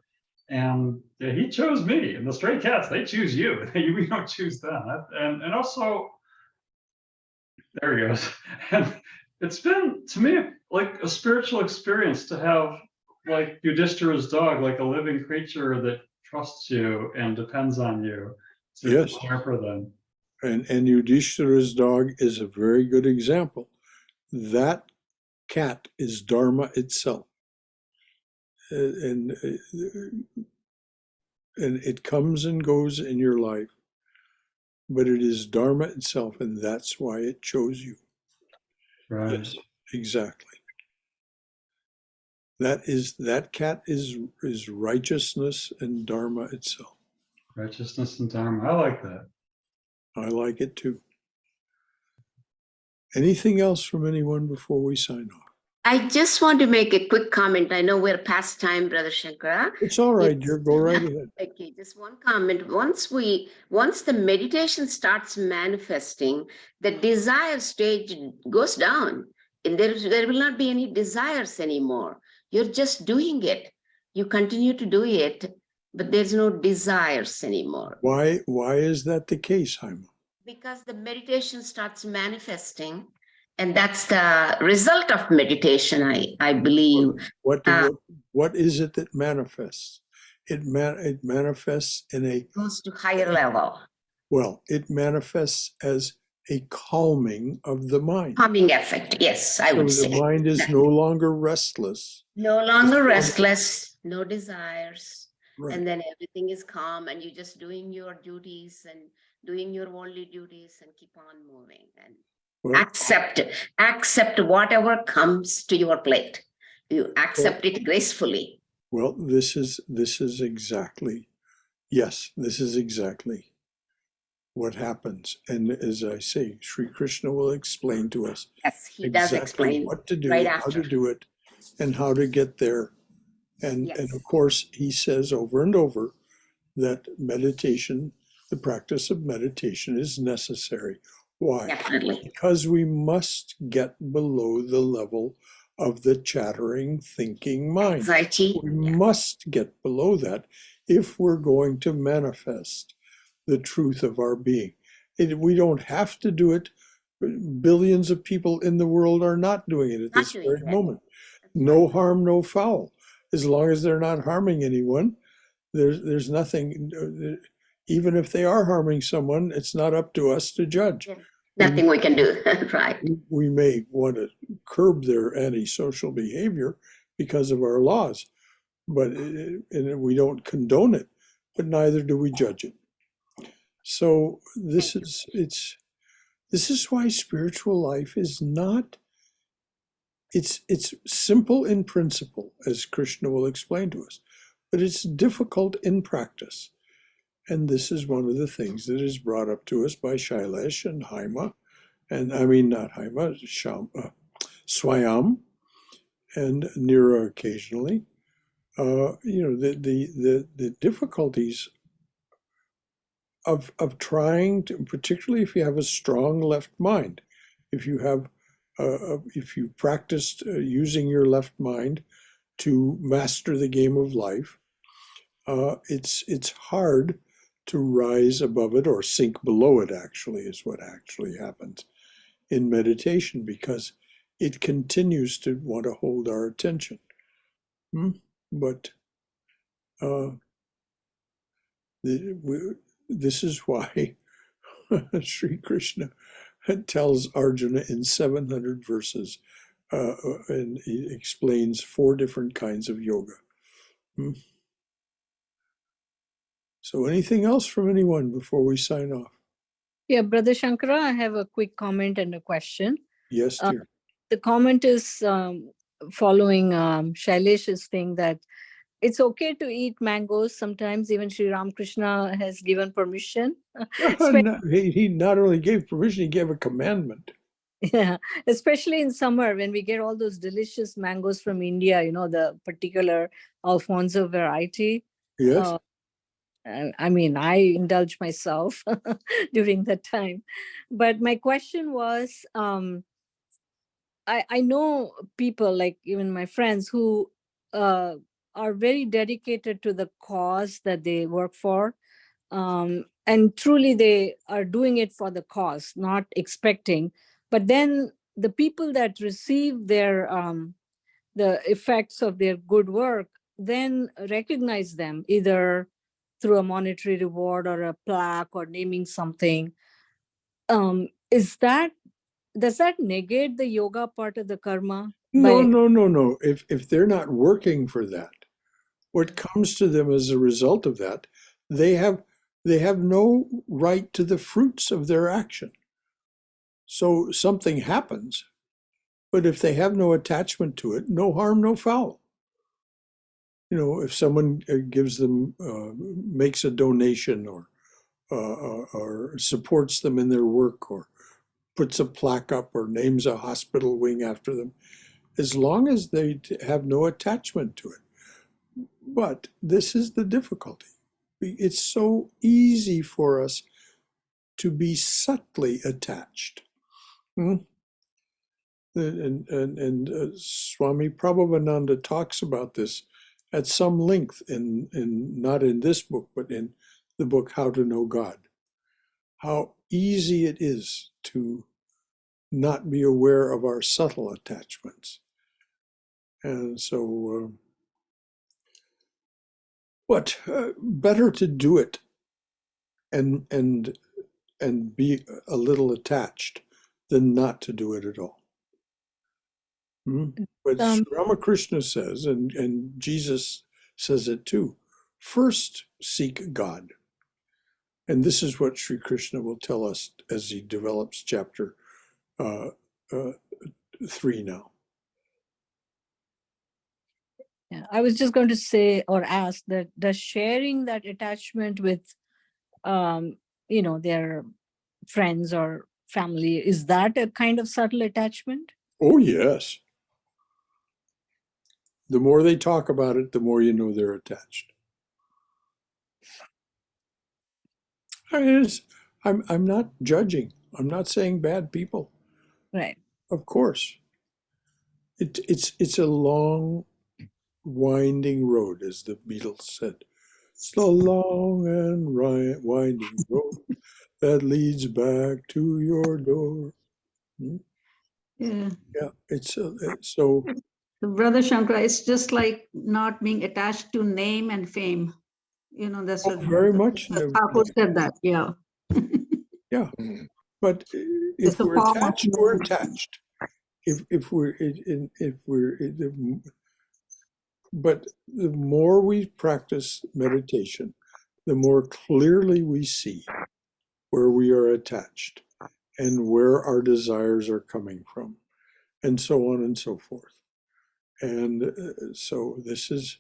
and yeah, he chose me. And the stray cats, they choose you. We don't choose them. And also, there he goes. And it's been to me like a spiritual experience to have like Yudhishthira's dog, like a living creature that trusts you and depends on you to care for them. And Yudhishthira's dog is a very good example. That cat is Dharma itself. And it comes and goes in your life, but it is Dharma itself, and that's why it chose you. Right. Yes, exactly. That cat is righteousness and Dharma itself. Righteousness and Dharma. I like that. I like it too. Anything else from anyone before we sign off? I just want to make a quick comment. I know we're past time, Brother Shankara. It's all right, Yes. dear. Go right ahead. Okay, just one comment. Once the meditation starts manifesting, the desire stage goes down, and there will not be any desires anymore. You're just doing it. You continue to do it, but there's no desires anymore. Why is that the case, Haima? Because the meditation starts manifesting, and that's the result of meditation, I believe. What is it that manifests? It manifests in a Goes to higher level. well, it manifests as a calming of the mind. Calming effect, yes, I would So say. the mind is no longer restless. No longer restless, no desires. Right. And then everything is calm and you're just doing your duties and doing your worldly duties and keep on moving and Well, accept whatever comes to your plate. You accept it gracefully. well, this is exactly, yes, this is exactly what happens. And as I say, Sri Krishna will explain to us Yes, he does explain what to do, right how after. to do it, and how to get there. And Yes. of course, he says over and over that meditation, the practice of meditation is necessary. Why? Definitely. Because we must get below the level of the chattering, thinking mind. Anxiety. We must get below that if we're going to manifest the truth of our being. We don't have to do it. Billions of people in the world are not doing it at Not this doing very it. moment. No harm, no foul. As long as they're not harming anyone, there's nothing. Even if they are harming someone, it's not up to us to judge. Nothing we can do, right? We may want to curb their antisocial behavior because of our laws, but and we don't condone it, but neither do we judge it. So this is why spiritual life is not. It's simple in principle, as Krishna will explain to us, but it's difficult in practice. And this is one of the things that is brought up to us by Shailesh and Haima, and I mean not Haima, Swayam, and Nira occasionally. The difficulties of trying to, particularly if you have a strong left mind, if you practiced using your left mind to master the game of life, it's hard to rise above it or sink below it, actually, is what actually happens in meditation, because it continues to want to hold our attention. But this is why Sri Krishna tells Arjuna in 700 verses, and he explains 4 different kinds of yoga. So anything else from anyone before we sign off? Yeah, Brother Shankara, I have a quick comment and a question. Yes, dear. The comment is following Shailesh's thing that it's okay to eat mangoes. Sometimes even Sri Ramakrishna has given permission. He not only gave permission, he gave a commandment. Yeah, especially in summer when we get all those delicious mangoes from India, the particular Alfonso variety. Yes. I mean, I indulge myself during that time. But my question was, I know people, like even my friends, who are very dedicated to the cause that they work for. And truly they are doing it for the cause, not expecting. But then the people that receive their the effects of their good work then recognize them either through a monetary reward or a plaque or naming something. Does that negate the yoga part of the karma? No. If they're not working for that, what comes to them as a result of that, they have no right to the fruits of their action. So something happens, but if they have no attachment to it, no harm, no foul. If someone gives them, makes a donation, or supports them in their work, or puts a plaque up, or names a hospital wing after them, as long as they have no attachment to it. But this is the difficulty. It's so easy for us to be subtly attached. And Swami Prabhavananda talks about this at some length in not in this book, but in the book How to Know God. How easy it is to not be aware of our subtle attachments. And so, but better to do it and be a little attached than not to do it at all. But Ramakrishna says, and Jesus says it too, first seek God. And this is what Sri Krishna will tell us as he develops chapter 3 now. Yeah, I was just going to say or ask that does sharing that attachment with, their friends or family, is that a kind of subtle attachment? Oh, yes. The more they talk about it, the more you know they're attached. I'm not judging. I'm not saying bad people. Right. Of course. It's a long, winding road, as the Beatles said. It's the long and winding road that leads back to your door. Yeah. Yeah, it's so. Brother Shankara, it's just like not being attached to name and fame. That's what Very much. Thakur said that. Yeah. Yeah, Mhm. but It's if a we're form of attached, we're movement. attached. But the more we practice meditation, the more clearly we see where we are attached and where our desires are coming from, and so on and so forth. And so this is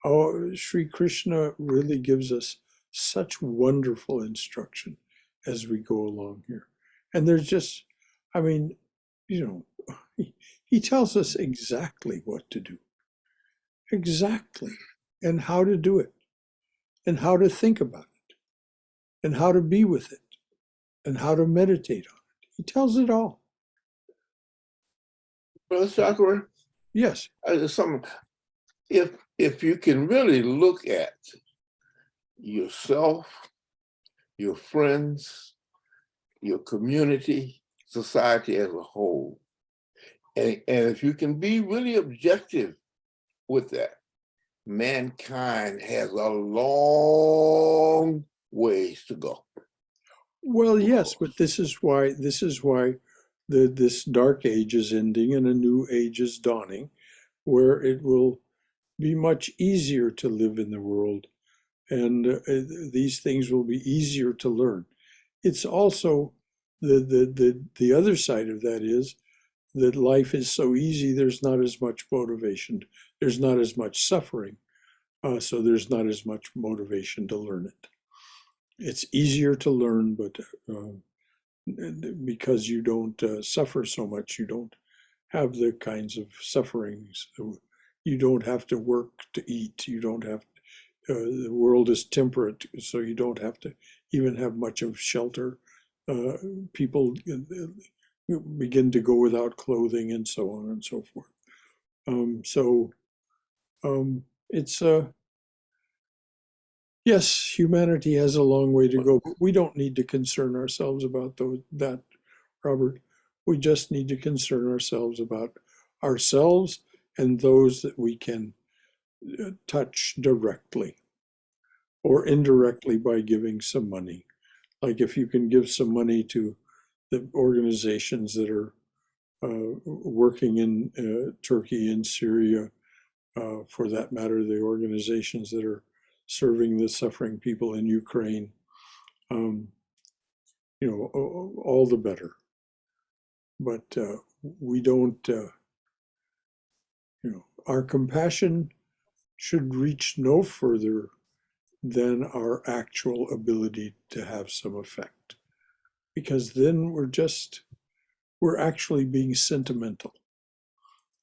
how Sri Krishna really gives us such wonderful instruction as we go along here. And there's just, I mean, he tells us exactly what to do. Exactly. And how to do it. And how to think about it. And how to be with it. And how to meditate on it. He tells it all. Brother Shankara, Yes. If you can really look at yourself, your friends, your community, society as a whole, and if you can be really objective with that, mankind has a long ways to go. Well, yes, but this is why this dark age is ending and a new age is dawning, where it will be much easier to live in the world, and these things will be easier to learn. It's also the other side of that is that life is so easy. There's not as much motivation. There's not as much suffering, so there's not as much motivation to learn it. It's easier to learn, but because you don't suffer so much, you don't have the kinds of sufferings. You don't have to work to eat. You don't have, the world is temperate, so you don't have to even have much of shelter. People begin to go without clothing and so on and so forth. It's yes, humanity has a long way to go, but we don't need to concern ourselves about that, Robert. We just need to concern ourselves about ourselves and those that we can touch directly or indirectly by giving some money. Like if you can give some money to the organizations that are working in Turkey and Syria, for that matter, the organizations that are serving the suffering people in Ukraine, all the better. But we don't, our compassion should reach no further than our actual ability to have some effect. Because then we're actually being sentimental.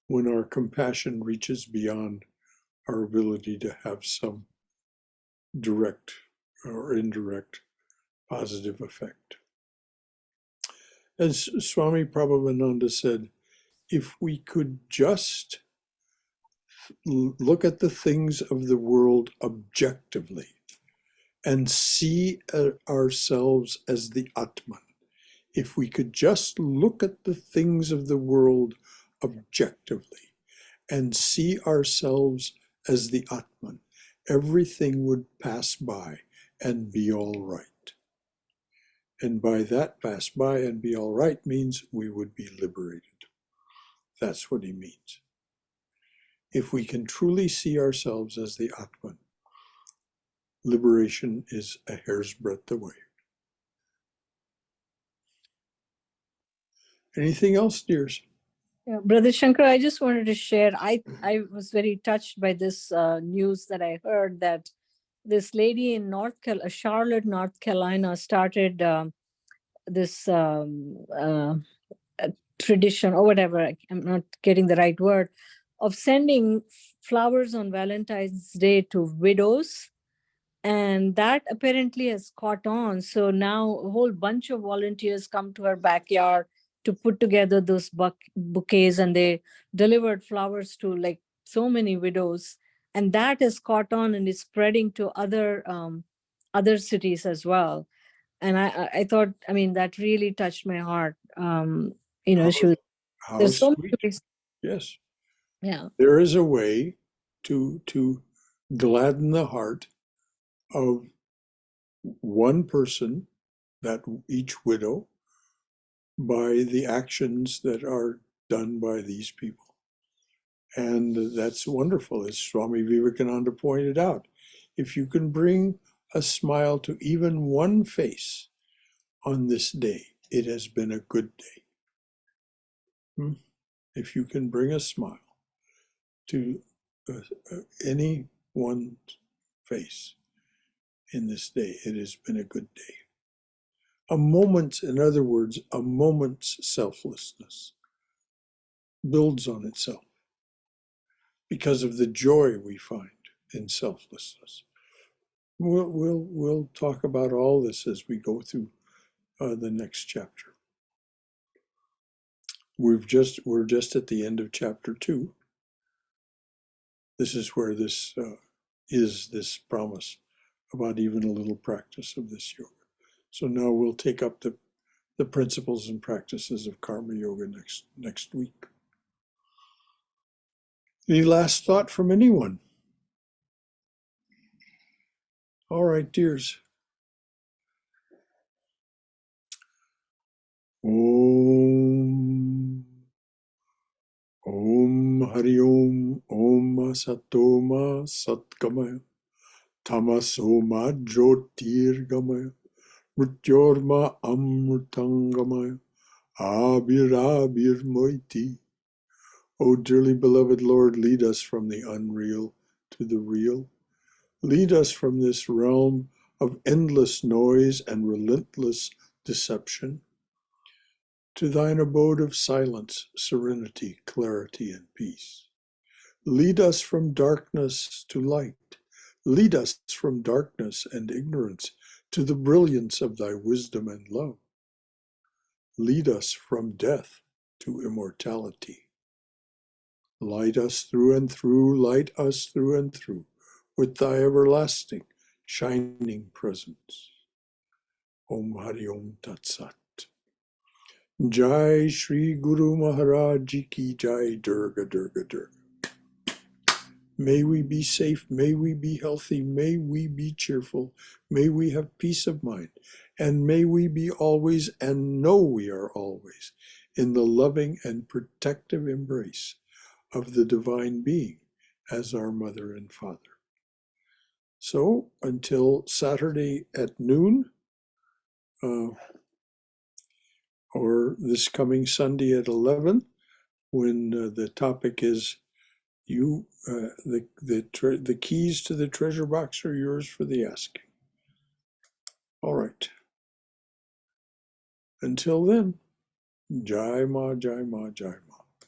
when our compassion reaches beyond our ability to have some direct or indirect positive effect. As Swami Prabhavananda said, if we could just look at the things of the world objectively and see ourselves as the Atman, if we could just look at the things of the world objectively and see ourselves as the Atman, everything would pass by and be all right. And by that, pass by and be all right means we would be liberated. That's what he means. If we can truly see ourselves as the Atman, liberation is a hair's breadth away. Anything else, dears? Yeah, Brother Shankar, I just wanted to share, I was very touched by this news that I heard that this lady in Charlotte, North Carolina started this tradition or whatever, I'm not getting the right word, of sending flowers on Valentine's Day to widows. And that apparently has caught on. So now a whole bunch of volunteers come to her backyard to put together those bouquets, and they delivered flowers to like so many widows. And that has caught on and is spreading to other cities as well. And I thought, I mean, that really touched my heart. She was, How there's so sweet. many, Yes. yeah. There is a way to gladden the heart of one person, that each widow, by the actions that are done by these people. And that's wonderful, as Swami Vivekananda pointed out. If you can bring a smile to even one face on this day, it has been a good day. If you can bring a smile to any one's face in this day, it has been a good day. A moment's, in other words, a moment's selflessness builds on itself because of the joy we find in selflessness. We'll talk about all this as we go through the next chapter. We're just at the end of chapter 2. This is where this is this promise about even a little practice of this yoga. So now we'll take up the principles and practices of karma yoga next week. Any last thought from anyone? All right, dears. Om Hari Om Satoma Satgamaya Tamasoma Jyotirgamaya Mrityorma Amrutangamaya Abir Moiti. O dearly beloved Lord, lead us from the unreal to the real. Lead us from this realm of endless noise and relentless deception to thine abode of silence, serenity, clarity, and peace. Lead us from darkness to light. Lead us from darkness and ignorance to the brilliance of thy wisdom and love. Lead us from death to immortality. Light us through and through, light us through and through with thy everlasting, shining presence. Om Hari Om Tat Sat. Jai Shri Guru Maharaj Ji Ki Jai. Durga Durga Durga. May we be safe, may we be healthy, may we be cheerful, may we have peace of mind, and may we be always, and know we are always, in the loving and protective embrace of the Divine Being as our Mother and Father. So until Saturday at noon, or this coming Sunday at 11, when the topic is the keys to the treasure box are yours for the asking. All right. Until then, Jai Ma, Jai Ma, Jai Ma.